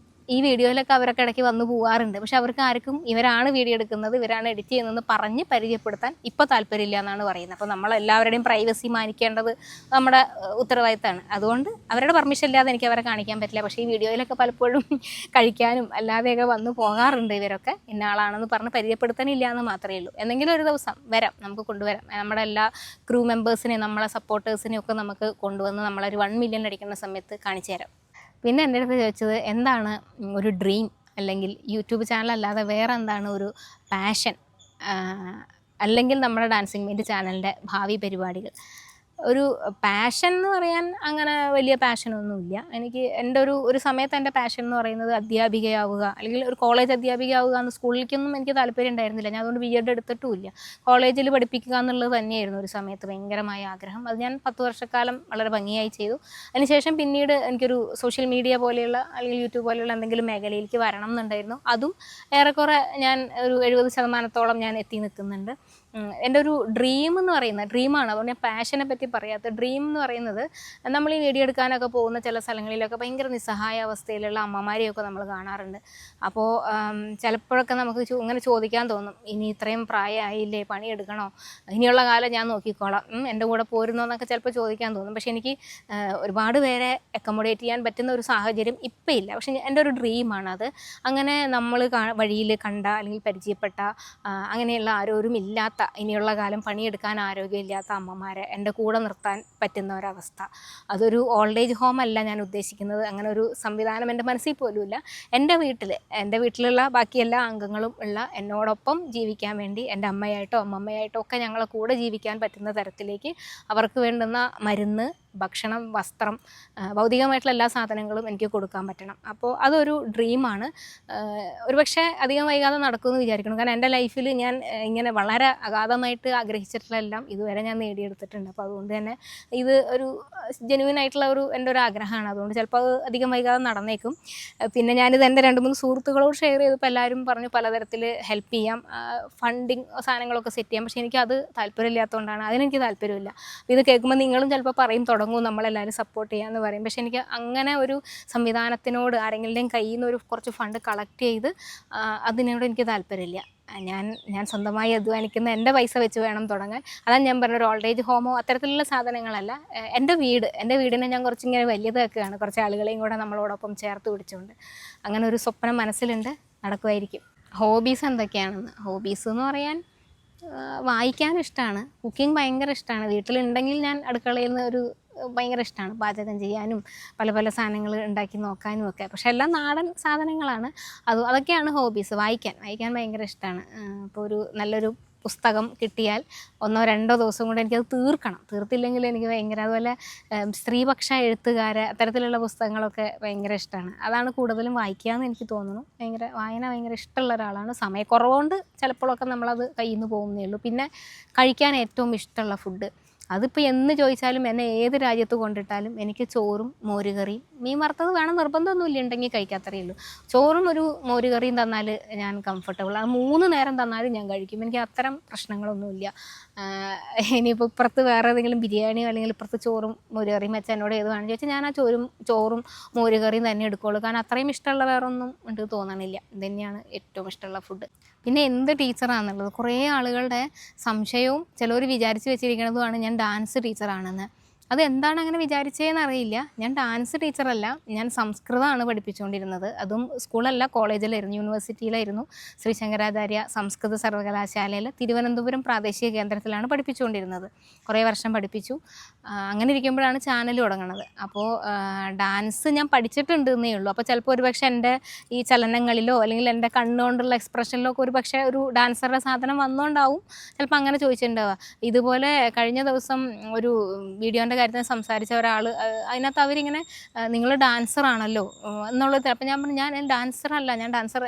ഈ വീഡിയോയിലൊക്കെ അവരൊക്കെ ഇടയ്ക്ക് വന്ന് പോകാറുണ്ട്. പക്ഷെ അവർക്ക് ആർക്കും ഇവരാണ് വീഡിയോ എടുക്കുന്നത്, ഇവരാണ് എഡിറ്റ് ചെയ്യുന്നതെന്ന് പറഞ്ഞ് പരിചയപ്പെടുത്താൻ ഇപ്പോൾ താല്പര്യമില്ല എന്നാണ് പറയുന്നത്. അപ്പോൾ നമ്മളെല്ലാവരുടെയും പ്രൈവസി മാനിക്കേണ്ടത് നമ്മുടെ ഉത്തരവാദിത്തമാണ്. അതുകൊണ്ട് അവരുടെ പെർമിഷൻ ഇല്ലാതെ എനിക്ക് അവരെ കാണിക്കാൻ പറ്റില്ല. പക്ഷേ ഈ വീഡിയോയിലൊക്കെ പലപ്പോഴും കഴിക്കാനും അല്ലാതെയൊക്കെ വന്ന് പോകാറുണ്ട് ഇവരൊക്കെ. ഇന്ന ആളാണെന്ന് പറഞ്ഞ് പരിചയപ്പെടുത്താനില്ല എന്ന് മാത്രമേ ഉള്ളൂ. എന്തെങ്കിലും ഒരു ദിവസം വരാം, നമുക്ക് കൊണ്ടുവരാം. നമ്മുടെ എല്ലാ ക്രൂ മെമ്പേഴ്സിനെയും നമ്മളെ സപ്പോർട്ടേഴ്സിനെയും ഒക്കെ നമുക്ക് കൊണ്ടുവന്ന് നമ്മളൊരു 1 മില്യൺ അടിക്കുന്ന സമയത്ത് കാണിച്ചു തരാം. പിന്നെ എൻ്റെ അടുത്ത് ചോദിച്ചത് എന്താണ് ഒരു ഡ്രീം, അല്ലെങ്കിൽ യൂട്യൂബ് ചാനൽ അല്ലാതെ വേറെ എന്താണ് ഒരു പാഷൻ, അല്ലെങ്കിൽ നമ്മുടെ ഡാൻസിങ് മീറ്റ് ചാനലിൻ്റെ ഭാവി പരിപാടികൾ. ഒരു പാഷൻ എന്ന് പറയാൻ അങ്ങനെ വലിയ പാഷനൊന്നുമില്ല എനിക്ക്. എൻ്റെ ഒരു സമയത്ത് എൻ്റെ പാഷൻ എന്ന് പറയുന്നത് അധ്യാപികയാവുക, അല്ലെങ്കിൽ ഒരു കോളേജ് അധ്യാപികയാവുക എന്ന്. സ്കൂളിലേക്കൊന്നും എനിക്ക് താല്പര്യം ഉണ്ടായിരുന്നില്ല. ഞാൻ അതുകൊണ്ട് B.Ed എടുത്തിട്ടുമില്ല. കോളേജിൽ പഠിപ്പിക്കുക എന്നുള്ളത് തന്നെയായിരുന്നു ഒരു സമയത്ത് ഭയങ്കരമായ ആഗ്രഹം. അത് ഞാൻ 10 വർഷക്കാലം വളരെ ഭംഗിയായി ചെയ്തു. അതിനുശേഷം പിന്നീട് എനിക്കൊരു സോഷ്യൽ മീഡിയ പോലെയുള്ള അല്ലെങ്കിൽ യൂട്യൂബ് പോലെയുള്ള എന്തെങ്കിലും മേഖലയിലേക്ക് വരണം എന്നുണ്ടായിരുന്നു. അതും ഏറെക്കുറെ ഞാൻ ഒരു 70% ഞാൻ എത്തി നിൽക്കുന്നുണ്ട്. എൻ്റെ ഒരു ഡ്രീം എന്ന് പറയുന്നത് ഡ്രീമാണ്. അതുകൊണ്ട് ഞാൻ പാഷനെ പറ്റി പറ്റി പറയാത്ത ഡ്രീം എന്ന് പറയുന്നത്, നമ്മൾ ഈ വീഡിയോ എടുക്കാനൊക്കെ പോകുന്ന ചില സ്ഥലങ്ങളിലൊക്കെ ഭയങ്കര നിസ്സഹായ അവസ്ഥയിലുള്ള അമ്മമാരെയൊക്കെ നമ്മൾ കാണാറുണ്ട്. അപ്പോൾ ചിലപ്പോഴൊക്കെ നമുക്ക് ഇങ്ങനെ ചോദിക്കാൻ തോന്നും, ഇനി ഇത്രയും പ്രായമായില്ലേ, പണിയെടുക്കണോ, ഇനിയുള്ള കാലം ഞാൻ നോക്കിക്കോളാം, എൻ്റെ കൂടെ പോരുന്നോ എന്നൊക്കെ ചിലപ്പോൾ ചോദിക്കാൻ തോന്നും. പക്ഷെ എനിക്ക് ഒരുപാട് പേരെ അക്കോമഡേറ്റ് ചെയ്യാൻ പറ്റുന്ന ഒരു സാഹചര്യം ഇപ്പം ഇല്ല. പക്ഷെ എൻ്റെ ഒരു ഡ്രീമാണത്. അങ്ങനെ നമ്മൾ വഴിയിൽ കണ്ട അല്ലെങ്കിൽ പരിചയപ്പെട്ട അങ്ങനെയുള്ള ആരോരും ഇല്ലാത്ത, ഇനിയുള്ള കാലം പണിയെടുക്കാൻ ആരോഗ്യമില്ലാത്ത അമ്മമാരെ എൻ്റെ കൂടെ നിർത്താൻ പറ്റുന്ന ഒരവസ്ഥ. അതൊരു ഓൾഡ് ഏജ് ഹോം അല്ല ഞാൻ ഉദ്ദേശിക്കുന്നത്. അങ്ങനെ ഒരു സംവിധാനം എൻ്റെ മനസ്സിൽ പോലുമില്ല. എൻ്റെ വീട്ടിലുള്ള ബാക്കി എല്ലാ അംഗങ്ങളും ഉള്ള എന്നോടൊപ്പം ജീവിക്കാൻ വേണ്ടി എൻ്റെ അമ്മയായിട്ടോ അമ്മമ്മയായിട്ടോ ഒക്കെ ഞങ്ങളെ കൂടെ ജീവിക്കാൻ പറ്റുന്ന തരത്തിലേക്ക് അവർക്ക് വേണ്ടുന്ന മരുന്ന്, ഭക്ഷണം, വസ്ത്രം, ഭൗതികമായിട്ടുള്ള എല്ലാ സാധനങ്ങളും എനിക്ക് കൊടുക്കാൻ പറ്റണം. അപ്പോൾ അതൊരു ഡ്രീമാണ്. ഒരുപക്ഷെ അധികം വൈകാതെ നടക്കുമെന്ന് വിചാരിക്കണം. കാരണം എൻ്റെ ലൈഫിൽ ഞാൻ ഇങ്ങനെ വളരെ അഗാധമായിട്ട് ആഗ്രഹിച്ചിട്ടുള്ള എല്ലാം ഇതുവരെ ഞാൻ നേടിയെടുത്തിട്ടുണ്ട്. അപ്പോൾ അതുകൊണ്ട് തന്നെ ഇത് ഒരു ജെന്യുവൻ ആയിട്ടുള്ള എൻ്റെ ഒരു ആഗ്രഹമാണ്. അതുകൊണ്ട് ചിലപ്പോൾ അത് അധികം വൈകാതെ നടന്നേക്കും. പിന്നെ ഞാനിത് എൻ്റെ 2-3 സുഹൃത്തുക്കളോട് ഷെയർ ചെയ്തപ്പോൾ എല്ലാവരും പറഞ്ഞു പലതരത്തിൽ ഹെൽപ്പ് ചെയ്യാം, ഫണ്ടിങ് സാധനങ്ങളൊക്കെ സെറ്റ് ചെയ്യാം. പക്ഷേ എനിക്കത് താല്പര്യമില്ലാത്തതുകൊണ്ടാണ്. അതിനെനിക്ക് താല്പര്യമില്ല. ഇത് കേൾക്കുമ്പോൾ നിങ്ങളും ചിലപ്പോൾ പറയും നമ്മളെല്ലാവരും സപ്പോർട്ട് ചെയ്യാമെന്ന് പറയും. പക്ഷെ എനിക്ക് അങ്ങനെ ഒരു സംവിധാനത്തിനോട് ആരെങ്കിലും കയ്യിൽ നിന്ന് കുറച്ച് ഫണ്ട് കളക്ട് ചെയ്ത് അതിനോട് എനിക്ക് താല്പര്യമില്ല. ഞാൻ സ്വന്തമായി അധ്വാനിക്കുന്ന എൻ്റെ പൈസ വെച്ച് വേണം തുടങ്ങാൻ. അതാണ് ഞാൻ പറഞ്ഞ ഒരു ഓൾഡ് ഏജ് ഹോമോ അത്തരത്തിലുള്ള സാധനങ്ങളല്ല. എൻ്റെ വീടിനെ ഞാൻ കുറച്ചിങ്ങനെ വലിയതാക്കുകയാണ്, കുറച്ച് ആളുകളെയും കൂടെ നമ്മളോടൊപ്പം ചേർത്ത് പിടിച്ചുകൊണ്ട്. അങ്ങനെ ഒരു സ്വപ്നം മനസ്സിലുണ്ട്, നടക്കുമായിരിക്കും. ഹോബീസ് എന്തൊക്കെയാണെന്ന്, ഹോബീസ് എന്ന് പറയാൻ വായിക്കാൻ ഇഷ്ടമാണ്, കുക്കിംഗ് ഭയങ്കര ഇഷ്ടമാണ്. വീട്ടിലുണ്ടെങ്കിൽ ഞാൻ അടുക്കളയിൽ നിന്ന് ഭയങ്കര ഇഷ്ടമാണ് പാചകം ചെയ്യാനും പല പല സാധനങ്ങൾ ഉണ്ടാക്കി നോക്കാനും ഒക്കെ. പക്ഷെ എല്ലാം നാടൻ സാധനങ്ങളാണ്. അതൊക്കെയാണ് ഹോബീസ്. വായിക്കാൻ ഭയങ്കര ഇഷ്ടമാണ്. ഇപ്പോൾ ഒരു നല്ലൊരു പുസ്തകം കിട്ടിയാൽ 1-2 ദിവസം കൊണ്ട് എനിക്കത് തീർത്തില്ലെങ്കിൽ എനിക്ക് ഭയങ്കര, അതുപോലെ സ്ത്രീപക്ഷ എഴുത്തുകാരെ അത്തരത്തിലുള്ള പുസ്തകങ്ങളൊക്കെ ഭയങ്കര ഇഷ്ടമാണ്. അതാണ് കൂടുതലും വായിക്കാമെന്ന് എനിക്ക് തോന്നുന്നു. വായന ഭയങ്കര ഇഷ്ടമുള്ള ഒരാളാണ്. സമയക്കുറവുകൊണ്ട് ചിലപ്പോഴൊക്കെ നമ്മളത് കയ്യിൽ നിന്ന് പോകുന്നേ ഉള്ളൂ. പിന്നെ കഴിക്കാൻ ഏറ്റവും ഇഷ്ടമുള്ള ഫുഡ്, അതിപ്പോൾ എന്ന് ചോദിച്ചാലും എന്നെ ഏത് രാജ്യത്ത് കൊണ്ടിട്ടാലും എനിക്ക് ചോറും മോരുകറിയും, മീൻ വറുത്തത് വേണം നിർബന്ധമൊന്നുമില്ല, ഉണ്ടെങ്കിൽ കഴിക്കാത്തതേ ഉള്ളൂ. ചോറും ഒരു മോരുകറിയും തന്നാൽ ഞാൻ കംഫർട്ടബിൾ. 3 നേരം തന്നാലും ഞാൻ കഴിക്കും. എനിക്ക് അത്തരം പ്രശ്നങ്ങളൊന്നുമില്ല. ഇനിയിപ്പോൾ ഇപ്പുറത്ത് വേറെ ഏതെങ്കിലും ബിരിയാണിയോ അല്ലെങ്കിൽ ഇപ്പുറത്ത് ചോറും മോരുകറിയും വെച്ചാൽ എന്നോട് ഏത് വേണമെന്ന് ചോദിച്ചാൽ ഞാൻ ആ ചോറും മോരുകറിയും തന്നെ എടുക്കുകയുള്ളൂ. കാരണം അത്രയും ഇഷ്ടമുള്ള വേറെ ഒന്നും എനിക്ക് തോന്നണില്ല. ഇത് തന്നെയാണ് ഏറ്റവും ഇഷ്ടമുള്ള ഫുഡ്. പിന്നെ എന്ത് ടീച്ചറാണെന്നുള്ളത് കുറേ ആളുകളുടെ സംശയവും ചിലവർ വിചാരിച്ച് വെച്ചിരിക്കുന്നതുമാണ് ഞാൻ ഡാൻസ് ടീച്ചറാണെന്ന്. അതെന്താണ് അങ്ങനെ വിചാരിച്ചതെന്ന് അറിയില്ല. ഞാൻ ഡാൻസ് ടീച്ചറല്ല, ഞാൻ സംസ്കൃതമാണ് പഠിപ്പിച്ചുകൊണ്ടിരുന്നത്. അതും സ്കൂളല്ല, കോളേജിലായിരുന്നു, യൂണിവേഴ്സിറ്റിയിലായിരുന്നു. ശ്രീ ശങ്കരാചാര്യ സംസ്കൃത സർവകലാശാലയിൽ തിരുവനന്തപുരം പ്രാദേശിക കേന്ദ്രത്തിലാണ് പഠിപ്പിച്ചുകൊണ്ടിരുന്നത്. കുറേ വർഷം പഠിപ്പിച്ചു. അങ്ങനെ ഇരിക്കുമ്പോഴാണ് ചാനൽ തുടങ്ങുന്നത്. അപ്പോൾ ഡാൻസ് ഞാൻ പഠിച്ചിട്ടുണ്ട് എന്നേ ഉള്ളൂ. അപ്പോൾ ചിലപ്പോൾ ഒരുപക്ഷെ എൻ്റെ ഈ ചലനങ്ങളിലോ അല്ലെങ്കിൽ എൻ്റെ കണ്ണുകൊണ്ടുള്ള എക്സ്പ്രഷനിലോ ഒക്കെ ഒരുപക്ഷെ ഒരു ഡാൻസറുടെ സാധനം വന്നുകൊണ്ടാവും ചിലപ്പോൾ അങ്ങനെ ചോദിച്ചിട്ടുണ്ടാവുക. ഇതുപോലെ കഴിഞ്ഞ ദിവസം ഒരു വീഡിയോൻ്റെ കാര്യത്തിൽ സംസാരിച്ച ഒരാൾ, അതിനകത്ത് അവരിങ്ങനെ നിങ്ങൾ ഡാൻസറാണല്ലോ എന്നുള്ളത്. അപ്പം ഞാൻ പറഞ്ഞു ഞാൻ ഡാൻസറല്ല,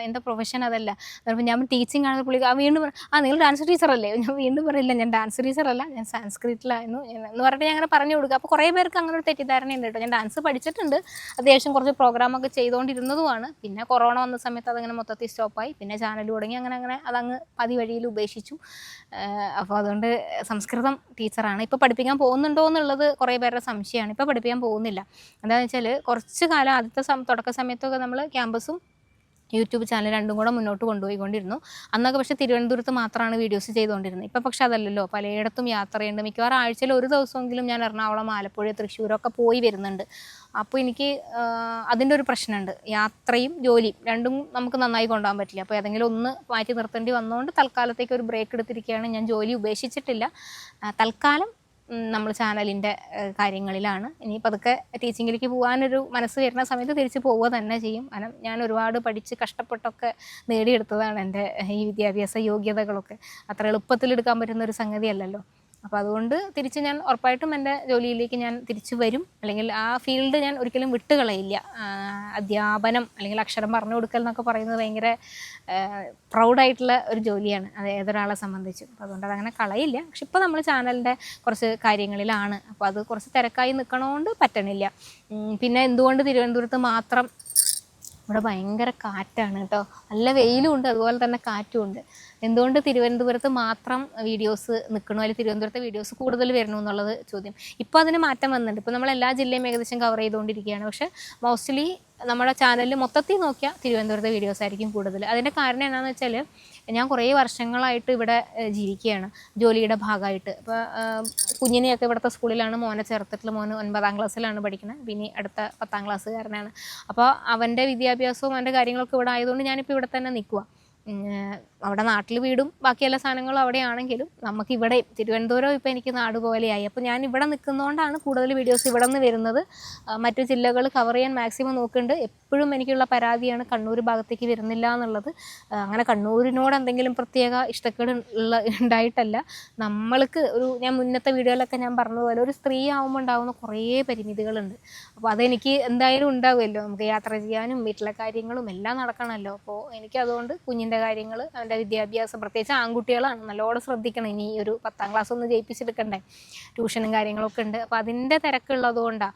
എൻ്റെ പ്രൊഫഷൻ അതല്ല. അപ്പോൾ ഞാൻ ടീച്ചിങ് ആണ്. പുള്ളി വീണ്ടും നിങ്ങൾ ഡാൻസ് ടീച്ചറല്ലേ? ഞാൻ വീണ്ടും പറയില്ല, ഞാൻ ഡാൻസ് ടീച്ചറല്ല, ഞാൻ സാൻസ്ക്രിറ്റിലായിരുന്നു എന്ന് പറഞ്ഞിട്ട് ഞാൻ അങ്ങനെ പറഞ്ഞു കൊടുക്കുക. അപ്പോൾ കുറേ പേർക്ക് അങ്ങനെ ഒരു തെറ്റിദ്ധാരണയുണ്ട് കേട്ടോ. ഞാൻ ഡാൻസ് പഠിച്ചിട്ടുണ്ട്, അത്യാവശ്യം കുറച്ച് പ്രോഗ്രാമൊക്കെ ചെയ്തുകൊണ്ടിരുന്നതുമാണ്. പിന്നെ കൊറോണ വന്ന സമയത്ത് അതങ്ങനെ മൊത്തത്തിൽ സ്റ്റോപ്പായി. പിന്നെ ചാനൽ തുടങ്ങി, അങ്ങനെ അതങ്ങ് വഴിയിൽ ഉപേക്ഷിച്ചു. അപ്പോൾ അതുകൊണ്ട് സംസ്കൃതം ടീച്ചറാണ്. ഇപ്പോൾ പഠിപ്പിക്കാൻ പോകുന്നുണ്ടോ എന്നുള്ളത് കുറേ പേരുടെ സംശയമാണ്. ഇപ്പോൾ പഠിപ്പിക്കാൻ പോകുന്നില്ല. എന്താണെന്ന് വെച്ചാൽ കുറച്ച് കാലം ആദ്യത്തെ തുടക്ക സമയത്തൊക്കെ നമ്മൾ ക്യാമ്പസും യൂട്യൂബ് ചാനൽ രണ്ടും കൂടെ മുന്നോട്ട് കൊണ്ടുപോയിക്കൊണ്ടിരുന്നു. അന്നൊക്കെ പക്ഷേ തിരുവനന്തപുരത്ത് മാത്രമാണ് വീഡിയോസ് ചെയ്തുകൊണ്ടിരുന്നത്. ഇപ്പോൾ പക്ഷെ അതല്ലല്ലോ, പലയിടത്തും യാത്രയുണ്ട്. മിക്കവാറും ആഴ്ചയിൽ ഒരു ദിവസമെങ്കിലും ഞാൻ എറണാകുളം, ആലപ്പുഴ, തൃശ്ശൂരൊക്കെ പോയി വരുന്നുണ്ട്. അപ്പോൾ എനിക്ക് അതിൻ്റെ ഒരു പ്രശ്നമുണ്ട്. യാത്രയും ജോലിയും രണ്ടും നമുക്ക് നന്നായി കൊണ്ടുപോകാൻ പറ്റില്ല. അപ്പോൾ ഏതെങ്കിലും ഒന്ന് മാറ്റി നിർത്തേണ്ടി വന്നതുകൊണ്ട് തൽക്കാലത്തേക്ക് ഒരു ബ്രേക്ക് എടുത്തിരിക്കുകയാണ്. ഞാൻ ജോലി ഉപേക്ഷിച്ചിട്ടില്ല. തൽക്കാലം നമ്മൾ ചാനലിൻ്റെ കാര്യങ്ങളിലാണ്. ഇനിയിപ്പോൾ അതൊക്കെ ടീച്ചിങ്ങിലേക്ക് പോകാനൊരു മനസ്സ് വരുന്ന സമയത്ത് തിരിച്ച് പോവുക തന്നെ ചെയ്യും. കാരണം ഞാൻ ഒരുപാട് പഠിച്ച് കഷ്ടപ്പെട്ടൊക്കെ നേടിയെടുത്തതാണ് എൻ്റെ ഈ വിദ്യാഭ്യാസ യോഗ്യതകളൊക്കെ. അത്ര എളുപ്പത്തിലെടുക്കാൻ പറ്റുന്നൊരു സംഗതിയല്ലല്ലോ. അപ്പോൾ അതുകൊണ്ട് തിരിച്ച് ഞാൻ ഉറപ്പായിട്ടും എൻ്റെ ജോലിയിലേക്ക് ഞാൻ തിരിച്ചു വരും. അല്ലെങ്കിൽ ആ ഫീൽഡ് ഞാൻ ഒരിക്കലും വിട്ടുകളയില്ല. അധ്യാപനം അല്ലെങ്കിൽ അക്ഷരം പറഞ്ഞു കൊടുക്കൽ എന്നൊക്കെ പറയുന്നത് ഭയങ്കര പ്രൗഡായിട്ടുള്ള ഒരു ജോലിയാണ്, അത് ഏതൊരാളെ സംബന്ധിച്ചും. അപ്പോൾ അതുകൊണ്ട് അതങ്ങനെ കളയില്ല. പക്ഷെ ഇപ്പോൾ നമ്മൾ ചാനലിൻ്റെ കുറച്ച് കാര്യങ്ങളിലാണ്. അപ്പോൾ അത് കുറച്ച് തിരക്കായി നിൽക്കണോണ്ട് പറ്റണില്ല. പിന്നെ എന്തുകൊണ്ട് തിരുവനന്തപുരത്ത് മാത്രം ഇവിടെ ഭയങ്കര കാറ്റാണ് കേട്ടോ, നല്ല വെയിലും ഉണ്ട് അതുപോലെ തന്നെ കാറ്റും ഉണ്ട്. എന്തുകൊണ്ട് തിരുവനന്തപുരത്ത് മാത്രം വീഡിയോസ് നിൽക്കണോ, അല്ലെങ്കിൽ തിരുവനന്തപുരത്തെ വീഡിയോസ് കൂടുതൽ വരണോ എന്നുള്ളത് ചോദ്യം. ഇപ്പോൾ അതിന് മാറ്റം വന്നിട്ടുണ്ട്. ഇപ്പോൾ നമ്മൾ എല്ലാ ജില്ലയും ഏകദേശം കവർ ചെയ്തുകൊണ്ടിരിക്കുകയാണ്. പക്ഷേ മോസ്റ്റ്ലി നമ്മുടെ ചാനലിൽ മൊത്തത്തിൽ നോക്കിയാൽ തിരുവനന്തപുരത്തെ വീഡിയോസ് ആയിരിക്കും കൂടുതൽ. അതിൻ്റെ കാരണം എന്താണെന്ന് വെച്ചാൽ ഞാൻ കുറേ വർഷങ്ങളായിട്ട് ഇവിടെ ജീവിക്കുകയാണ് ജോലിയുടെ ഭാഗമായിട്ട്. അപ്പോൾ കുഞ്ഞിനെയൊക്കെ ഇവിടുത്തെ സ്കൂളിലാണ് മോനെ ചേർത്തിട്ടുള്ള. മോന് 9ാം ക്ലാസ്സിലാണ് പഠിക്കുന്നത്, പിന്നെ അടുത്ത 10ാം ക്ലാസ്സുകാരനാണ്. അപ്പോൾ അവൻ്റെ വിദ്യാഭ്യാസവും അവൻ്റെ കാര്യങ്ങളൊക്കെ ഇവിടെ ആയതുകൊണ്ട് ഞാനിപ്പോൾ ഇവിടെ തന്നെ നിൽക്കുക. അവിടെ നാട്ടിൽ വീടും ബാക്കി എല്ലാ സാധനങ്ങളും അവിടെ ആണെങ്കിലും നമുക്കിവിടെ തിരുവനന്തപുരം ഇപ്പോൾ എനിക്ക് നാട് പോലെയായി. അപ്പോൾ ഞാൻ ഇവിടെ നിൽക്കുന്നതുകൊണ്ടാണ് കൂടുതൽ വീഡിയോസ് ഇവിടെ നിന്ന് വരുന്നത്. മറ്റു ജില്ലകൾ കവർ ചെയ്യാൻ മാക്സിമം നോക്കുന്നുണ്ട്. എപ്പോഴും എനിക്കുള്ള പരാതിയാണ് കണ്ണൂർ ഭാഗത്തേക്ക് വരുന്നില്ല എന്നുള്ളത്. അങ്ങനെ കണ്ണൂരിനോട് എന്തെങ്കിലും പ്രത്യേക ഇഷ്ടക്കേട് ഉണ്ടായിട്ടല്ല. നമ്മൾക്ക് ഞാൻ മുന്നത്തെ വീഡിയോയിലൊക്കെ ഞാൻ പറഞ്ഞതുപോലെ ഒരു സ്ത്രീ ആവുമ്പോൾ ഉണ്ടാകുന്ന കുറേ പരിമിതികളുണ്ട്. അപ്പോൾ അതെനിക്ക് എന്തായാലും ഉണ്ടാവുമല്ലോ. നമുക്ക് യാത്ര ചെയ്യാനും വീട്ടിലെ കാര്യങ്ങളും എല്ലാം നടക്കണമല്ലോ. അപ്പോൾ എനിക്കതുകൊണ്ട് കുഞ്ഞിൻ്റെ കാര്യങ്ങൾ, അവൻ്റെ വിദ്യാഭ്യാസം, പ്രത്യേകിച്ച് ആൺകുട്ടികളാണ്, നല്ലോണം ശ്രദ്ധിക്കണം. ഇനി ഒരു 10ാം ക്ലാസ് ഒന്ന് ജയിപ്പിച്ചെടുക്കണ്ടേ, ട്യൂഷനും കാര്യങ്ങളൊക്കെ ഉണ്ട്. അപ്പോൾ അതിൻ്റെ തിരക്കുള്ളത് കൊണ്ടാണ്.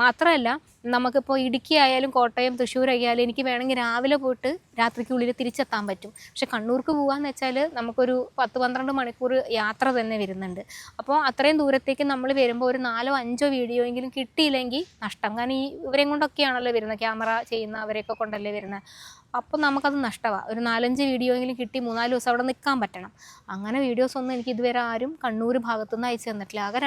മാത്രമല്ല നമുക്കിപ്പോൾ ഇടുക്കി ആയാലും കോട്ടയം തൃശ്ശൂരായാലും എനിക്ക് വേണമെങ്കിൽ രാവിലെ പോയിട്ട് രാത്രിക്കുള്ളിൽ തിരിച്ചെത്താൻ പറ്റും. പക്ഷെ കണ്ണൂർക്ക് പോകാമെന്ന് വെച്ചാൽ നമുക്കൊരു 10-12 മണിക്കൂർ യാത്ര തന്നെ വരുന്നുണ്ട്. അപ്പോൾ അത്രയും ദൂരത്തേക്ക് നമ്മൾ വരുമ്പോൾ ഒരു 4-5 വീഡിയോ എങ്കിലും കിട്ടിയില്ലെങ്കിൽ നഷ്ടം. കാരണം ഇവരെയും കൊണ്ടൊക്കെയാണല്ലോ വരുന്നത്, ക്യാമറ ചെയ്യുന്ന അവരെയൊക്കെ കൊണ്ടല്ലേ വരുന്നത്. അപ്പോൾ നമുക്കത് നഷ്ടമാണ്. ഒരു 4-5 വീഡിയോ എങ്കിലും കിട്ടി 3-4 ദിവസം അവിടെ നിൽക്കാൻ പറ്റണം. അങ്ങനെ വീഡിയോസ് ഒന്നും എനിക്ക് ഇതുവരെ ആരും കണ്ണൂർ ഭാഗത്തുനിന്ന് അയച്ചു തന്നിട്ടില്ല. ആകെ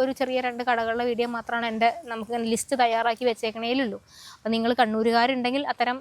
ഒരു ചെറിയ 2 കടകളുടെ വീഡിയോ മാത്രമാണ് നമുക്ക് ലിസ്റ്റ് തയ്യാറാക്കി വെച്ചേക്കണേലുള്ളൂ. അപ്പോൾ നിങ്ങൾ കണ്ണൂരുകാരുണ്ടെങ്കിൽ അത്തരം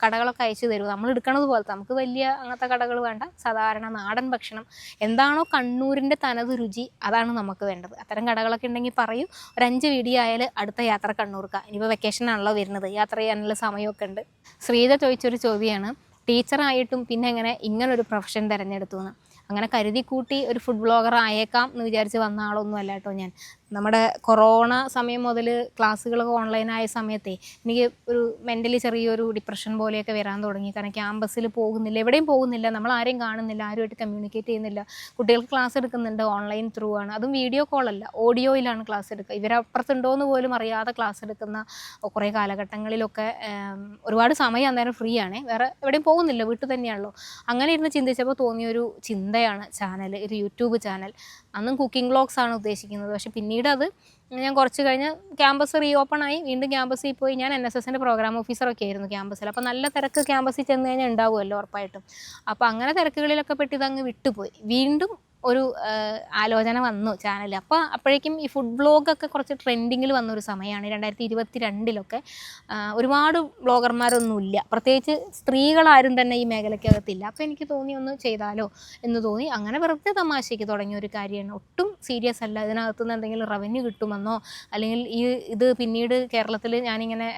കടകളൊക്കെ അയച്ചു തരും. നമ്മൾ എടുക്കണത് പോലത്തെ, നമുക്ക് വലിയ അങ്ങനത്തെ കടകൾ വേണ്ട, സാധാരണ നാടൻ ഭക്ഷണം എന്താണോ കണ്ണൂരിൻ്റെ തനത് രുചി അതാണ് നമുക്ക് വേണ്ടത്. അത്തരം കടകളൊക്കെ ഉണ്ടെങ്കിൽ പറയൂ. ഒരു 5 വീഡിയോ ആയാൽ അടുത്ത യാത്ര കണ്ണൂർക്കാണ്. ഇനിയിപ്പോൾ വെക്കേഷനാണല്ലോ വരുന്നത്, യാത്ര ചെയ്യാനുള്ള സമയമൊക്കെ ഉണ്ട്. ശ്രീജ ചോദിച്ചൊരു ചോദ്യമാണ്, ടീച്ചറായിട്ടും പിന്നെ എങ്ങനെ ഇങ്ങനൊരു പ്രൊഫഷൻ തിരഞ്ഞെടുത്തു എന്ന്. അങ്ങനെ കരുതി കൂട്ടി ഒരു ഫുഡ് ബ്ലോഗർ ആയേക്കാം എന്ന് വിചാരിച്ച് വന്ന ആളൊന്നും അല്ല കേട്ടോ ഞാൻ. നമ്മുടെ കൊറോണ സമയം മുതൽ ക്ലാസ്സുകളൊക്കെ ഓൺലൈനായ സമയത്തെ എനിക്ക് ഒരു മെൻ്റലി ചെറിയൊരു ഡിപ്രഷൻ പോലെയൊക്കെ വരാൻ തുടങ്ങി. കാരണം ക്യാമ്പസിൽ പോകുന്നില്ല, എവിടെയും പോകുന്നില്ല, നമ്മൾ ആരെയും കാണുന്നില്ല, ആരുമായിട്ട് കമ്മ്യൂണിക്കേറ്റ് ചെയ്യുന്നില്ല. കുട്ടികൾക്ക് ക്ലാസ് എടുക്കുന്നുണ്ട്, ഓൺലൈൻ ത്രൂ ആണ്, അതും വീഡിയോ കോളല്ല, ഓഡിയോയിലാണ് ക്ലാസ് എടുക്കുക. ഇവരപ്പുറത്തുണ്ടോയെന്ന് പോലും അറിയാതെ ക്ലാസ് എടുക്കുന്ന കുറേ കാലഘട്ടങ്ങളിലൊക്കെ ഒരുപാട് സമയം അന്നേരം ഫ്രീ ആണ്, വേറെ എവിടെയും പോകുന്നില്ല, വീട്ടിൽ തന്നെയാണല്ലോ. അങ്ങനെ ഇരുന്ന് ചിന്തിച്ചപ്പോൾ തോന്നിയൊരു ചിന്തയാണ് ചാനൽ, ഒരു യൂട്യൂബ് ചാനൽ. അന്നും കുക്കിംഗ് വ്ളോഗ്സ് ആണ് ഉദ്ദേശിക്കുന്നത്. പക്ഷെ പിന്നീട് അത് ഞാൻ കുറച്ച് കഴിഞ്ഞ് ക്യാമ്പസ് റീഓപ്പൺ ആയി, വീണ്ടും ക്യാമ്പസിൽ പോയി. ഞാൻ NSSൻ്റെ പ്രോഗ്രാം ഓഫീസറൊക്കെ ആയിരുന്നു ക്യാമ്പസിൽ. അപ്പോൾ നല്ല തിരക്ക് ക്യാമ്പസിൽ ചെന്ന് കഴിഞ്ഞാൽ ഉണ്ടാവുമല്ലോ ഉറപ്പായിട്ടും. അപ്പോൾ അങ്ങനെ തിരക്കുകളിലൊക്കെ പെട്ട് ഇതങ്ങ് വിട്ടുപോയി. വീണ്ടും ഒരു ആലോചന വന്നു ചാനൽ. അപ്പോഴേക്കും ഈ ഫുഡ് ബ്ലോഗൊക്കെ കുറച്ച് ട്രെൻഡിങ്ങിൽ വന്നൊരു സമയമാണ് 2022-ലൊക്കെ. ഒരുപാട് ബ്ലോഗർമാരൊന്നുമില്ല, പ്രത്യേകിച്ച് സ്ത്രീകളാരും തന്നെ ഈ മേഖലയ്ക്കകത്തില്ല. അപ്പോൾ എനിക്ക് തോന്നി ഒന്ന് ചെയ്താലോ എന്ന് തോന്നി. അങ്ങനെ വെറുതെ തമാശയ്ക്ക് തുടങ്ങിയ ഒരു കാര്യമാണ്, ഒട്ടും സീരിയസ് അല്ല. ഇതിനകത്തുനിന്ന് എന്തെങ്കിലും റവന്യൂ കിട്ടുമെന്നോ, അല്ലെങ്കിൽ ഇത് പിന്നീട് കേരളത്തിൽ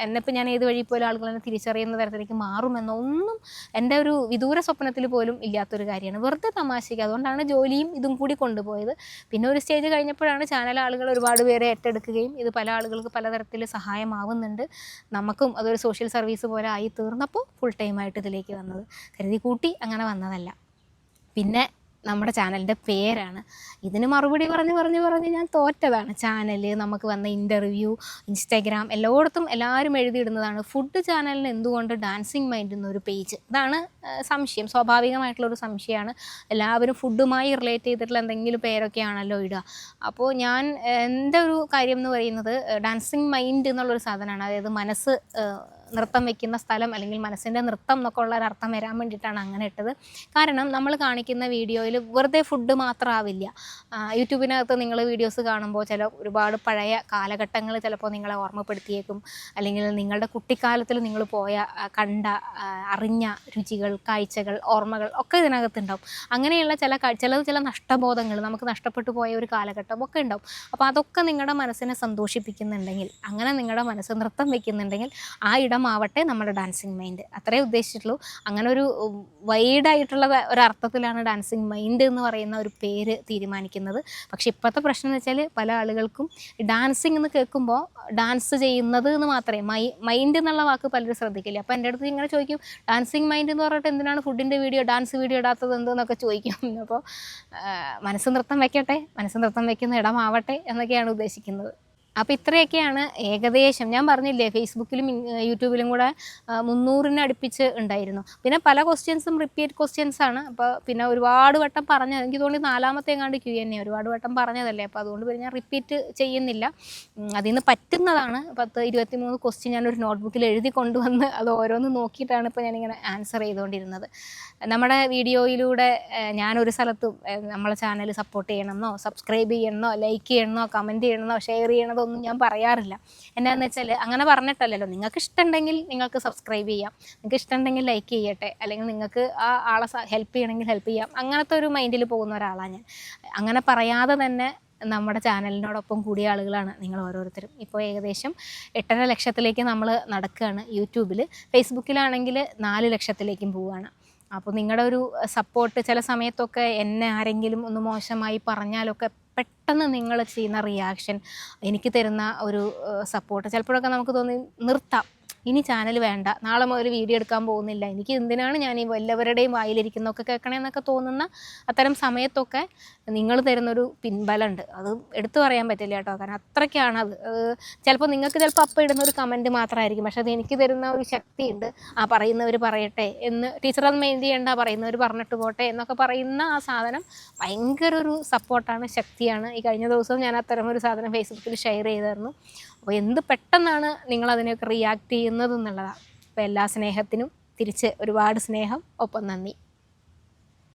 എന്നിപ്പോൾ ഞാൻ ഏത് വഴി പോലും ആളുകൾ എന്നെ തിരിച്ചറിയുന്ന തരത്തിലേക്ക് മാറുമെന്നോ ഒന്നും എൻ്റെ ഒരു വിദൂര സ്വപ്നത്തിൽ പോലും ഇല്ലാത്തൊരു കാര്യമാണ്. വെറുതെ തമാശയ്ക്ക്, അതുകൊണ്ടാണ് ജോലിയും ഇതും കൂടി കൊണ്ടുപോയത്. പിന്നെ ഒരു സ്റ്റേജ് കഴിഞ്ഞപ്പോഴാണ് ചാനൽ ആളുകൾ ഒരുപാട് പേരെ ഏറ്റെടുക്കുകയും ഇത് പല ആളുകൾക്ക് പലതരത്തിൽ സഹായമാവുന്നുണ്ട്. നമുക്കും അതൊരു സോഷ്യൽ സർവീസ് പോലെ ആയി തീർന്നപ്പോൾ ഫുൾ ടൈമായിട്ട് ഇതിലേക്ക് വന്നത്. കരുതി കൂട്ടി അങ്ങനെ വന്നതല്ല. പിന്നെ നമ്മുടെ ചാനലിൻ്റെ പേരാണ്. ഇതിന് മറുപടി പറഞ്ഞ് ഞാൻ തോറ്റതാണ്. ചാനൽ, നമുക്ക് വന്ന ഇൻ്റർവ്യൂ, ഇൻസ്റ്റാഗ്രാം, എല്ലായിടത്തും എല്ലാവരും എഴുതിയിടുന്നതാണ് ഫുഡ് ചാനലിന് എന്തുകൊണ്ട് ഡാൻസിങ് മൈൻഡ് എന്നൊരു പേജ്. ഇതാണ് സംശയം, സ്വാഭാവികമായിട്ടുള്ളൊരു സംശയമാണ്. എല്ലാവരും ഫുഡുമായി റിലേറ്റ് ചെയ്തിട്ടുള്ള എന്തെങ്കിലും പേരൊക്കെയാണല്ലോ ഇടുക. അപ്പോൾ എൻ്റെ ഒരു കാര്യം എന്ന് പറയുന്നത് ഡാൻസിങ് മൈൻഡ് എന്നുള്ളൊരു സാധനമാണ്. അതായത് മനസ്സ് നൃത്തം വെക്കുന്ന സ്ഥലം, അല്ലെങ്കിൽ മനസ്സിൻ്റെ നൃത്തം എന്നൊക്കെ ഉള്ളൊരർത്ഥം വരാൻ വേണ്ടിയിട്ടാണ് അങ്ങനെ ഇട്ടത്. കാരണം നമ്മൾ കാണിക്കുന്ന വീഡിയോയിൽ വെറുതെ ഫുഡ് മാത്രമാവില്ല. യൂട്യൂബിനകത്ത് നിങ്ങൾ വീഡിയോസ് കാണുമ്പോൾ ഒരുപാട് പഴയ കാലഘട്ടങ്ങൾ ചിലപ്പോൾ നിങ്ങളെ ഓർമ്മപ്പെടുത്തിയേക്കും. അല്ലെങ്കിൽ നിങ്ങളുടെ കുട്ടിക്കാലത്തിൽ നിങ്ങൾ കണ്ട അറിഞ്ഞ രുചികൾ, കാഴ്ചകൾ, ഓർമ്മകൾ ഒക്കെ ഇതിനകത്തുണ്ടാവും. അങ്ങനെയുള്ള ചില നഷ്ടബോധങ്ങൾ, നമുക്ക് നഷ്ടപ്പെട്ടു പോയ ഒരു കാലഘട്ടം ഒക്കെ ഉണ്ടാവും. അപ്പോൾ അതൊക്കെ നിങ്ങളുടെ മനസ്സിനെ സന്തോഷിപ്പിക്കുന്നുണ്ടെങ്കിൽ, അങ്ങനെ നിങ്ങളുടെ മനസ്സ് നൃത്തം വയ്ക്കുന്നുണ്ടെങ്കിൽ ആ ഇടമാവട്ടെ നമ്മുടെ ഡാൻസിങ് മൈൻഡ്. അത്രേ ഉദ്ദേശിച്ചിട്ടുള്ളൂ. അങ്ങനെ ഒരു വൈഡായിട്ടുള്ള ഒരർത്ഥത്തിലാണ് ഡാൻസിങ് മൈൻഡ് എന്ന് പറയുന്ന ഒരു പേര് തീരുമാനിക്കുന്നത്. പക്ഷേ ഇപ്പോഴത്തെ പ്രശ്നം എന്ന് വെച്ചാൽ പല ആളുകൾക്കും ഡാൻസിങ് എന്ന് കേൾക്കുമ്പോൾ ഡാൻസ് ചെയ്യുന്നത് എന്ന് മാത്രമേ മൈൻഡ് എന്നുള്ള വാക്ക് പലരും ശ്രദ്ധിക്കില്ല. അപ്പോൾ എൻ്റെ അടുത്ത് ഇങ്ങനെ ചോദിക്കും, ഡാൻസിങ് മൈൻഡ് എന്ന് പറഞ്ഞിട്ട് എന്തിനാണ് ഫുഡിൻ്റെ വീഡിയോ, ഡാൻസ് വീഡിയോ ഇടാത്തത് എന്തെന്നൊക്കെ ചോദിക്കും. അപ്പോൾ മനസ്സ് നൃത്തം വയ്ക്കട്ടെ, മനസ്സ് നൃത്തം വയ്ക്കുന്ന ഇടമാവട്ടെ എന്നൊക്കെയാണ് ഉദ്ദേശിക്കുന്നത്. അപ്പോൾ ഇത്രയൊക്കെയാണ് ഏകദേശം. ഞാൻ പറഞ്ഞില്ലേ ഫേസ്ബുക്കിലും യൂട്യൂബിലും കൂടെ 300 അടുപ്പിച്ച് ഉണ്ടായിരുന്നു. പിന്നെ പല ക്വസ്റ്റ്യൻസും റിപ്പീറ്റ് ക്വസ്റ്റ്യൻസ് ആണ്. അപ്പോൾ പിന്നെ ഒരുപാട് വട്ടം പറഞ്ഞത്, എനിക്ക് തോന്നി 4ാമത്തെ എങ്ങാണ്ട് Q&A ഒരുപാട് വട്ടം പറഞ്ഞതല്ലേ, അപ്പോൾ അതുകൊണ്ട് പിന്നെ ഞാൻ റിപ്പീറ്റ് ചെയ്യുന്നില്ല. അതിൽ നിന്ന് പറ്റുന്നതാണ് 23 ക്വസ്റ്റ്യൻ ഞാനൊരു നോട്ട്ബുക്കിൽ എഴുതി കൊണ്ടുവന്ന് അത് ഓരോന്ന് നോക്കിയിട്ടാണ് ഇപ്പോൾ ഞാനിങ്ങനെ ആൻസർ ചെയ്തുകൊണ്ടിരുന്നത്. നമ്മുടെ വീഡിയോയിലൂടെ ഞാനൊരു സ്ഥലത്തും നമ്മളെ ചാനൽ സപ്പോർട്ട് ചെയ്യണമെന്നോ സബ്സ്ക്രൈബ് ചെയ്യണമെന്നോ ലൈക്ക് ചെയ്യണമെന്നോ കമൻറ്റ് ചെയ്യണമെന്നോ ഷെയർ ചെയ്യണമെന്നോ ഒന്നും ഞാൻ പറയാറില്ല. എന്നാന്ന് വെച്ചാൽ അങ്ങനെ പറഞ്ഞിട്ടല്ലല്ലോ. നിങ്ങൾക്ക് ഇഷ്ടമുണ്ടെങ്കിൽ നിങ്ങൾക്ക് സബ്സ്ക്രൈബ് ചെയ്യാം, നിങ്ങൾക്ക് ഇഷ്ടമുണ്ടെങ്കിൽ ലൈക്ക് ചെയ്യട്ടെ, അല്ലെങ്കിൽ നിങ്ങൾക്ക് ആ ആളെ ഹെൽപ്പ് ചെയ്യണമെങ്കിൽ ഹെൽപ്പ് ചെയ്യാം. അങ്ങനത്തെ ഒരു മൈൻഡിൽ പോകുന്ന ഒരാളാണ് ഞാൻ. അങ്ങനെ പറയാതെ തന്നെ നമ്മുടെ ചാനലിനോടൊപ്പം കൂടിയ ആളുകളാണ് നിങ്ങൾ ഓരോരുത്തരും. ഇപ്പോൾ ഏകദേശം 8.5 ലക്ഷത്തിലേക്ക് നമ്മൾ നടക്കുകയാണ് യൂട്യൂബിൽ. ഫേസ്ബുക്കിലാണെങ്കിൽ 4 ലക്ഷത്തിലേക്കും പോവുകയാണ്. അപ്പോൾ നിങ്ങളുടെ ഒരു സപ്പോർട്ട്, ചില സമയത്തൊക്കെ എന്നെ ആരെങ്കിലും ഒന്ന് മോശമായി പറഞ്ഞാലൊക്കെ പെട്ടെന്ന് നിങ്ങൾ ചെയ്യുന്ന റിയാക്ഷൻ, എനിക്ക് തരുന്ന ഒരു സപ്പോർട്ട്, ചിലപ്പോഴൊക്കെ നമുക്ക് തോന്നി നിർത്താം, ഇനി ചാനൽ വേണ്ട, നാളെ മുതൽ വീഡിയോ എടുക്കാൻ പോകുന്നില്ല, എനിക്ക് എന്തിനാണ് ഞാൻ ഈ വല്ലവരുടെയും വായിലിരിക്കുന്നതൊക്കെ കേൾക്കണമെന്നൊക്കെ തോന്നുന്ന അത്തരം സമയത്തൊക്കെ നിങ്ങൾ തരുന്നൊരു പിൻബലമുണ്ട്. അത് എടുത്തു പറയാൻ പറ്റില്ല കേട്ടോ, കാരണം അത്രയ്ക്കാണത്. ചിലപ്പോൾ നിങ്ങൾക്ക് അപ്പോൾ ഇടുന്ന ഒരു കമൻറ്റ് മാത്രമായിരിക്കും, പക്ഷെ അത് എനിക്ക് തരുന്ന ഒരു ശക്തിയുണ്ട്. ആ പറയുന്നവർ പറയട്ടെ എന്ന്, ടീച്ചർ അത് മെയിൻ ചെയ്യേണ്ട, പറയുന്നവർ പറഞ്ഞിട്ട് പോട്ടെ എന്നൊക്കെ പറയുന്ന ആ സാധനം ഭയങ്കര ഒരു സപ്പോർട്ടാണ്, ശക്തിയാണ്. ഈ കഴിഞ്ഞ ദിവസവും ഞാൻ അത്തരം ഒരു സാധനം ഫേസ്ബുക്കിൽ ഷെയർ ചെയ്തായിരുന്നു. അപ്പോൾ എന്ത് പെട്ടെന്നാണ് നിങ്ങളതിനൊക്കെ റിയാക്ട് ചെയ്യുന്നത് എന്നുള്ളതാണ്. അപ്പോൾ എല്ലാ സ്നേഹത്തിനും തിരിച്ച് ഒരുപാട് സ്നേഹം, ഒപ്പം നന്ദി.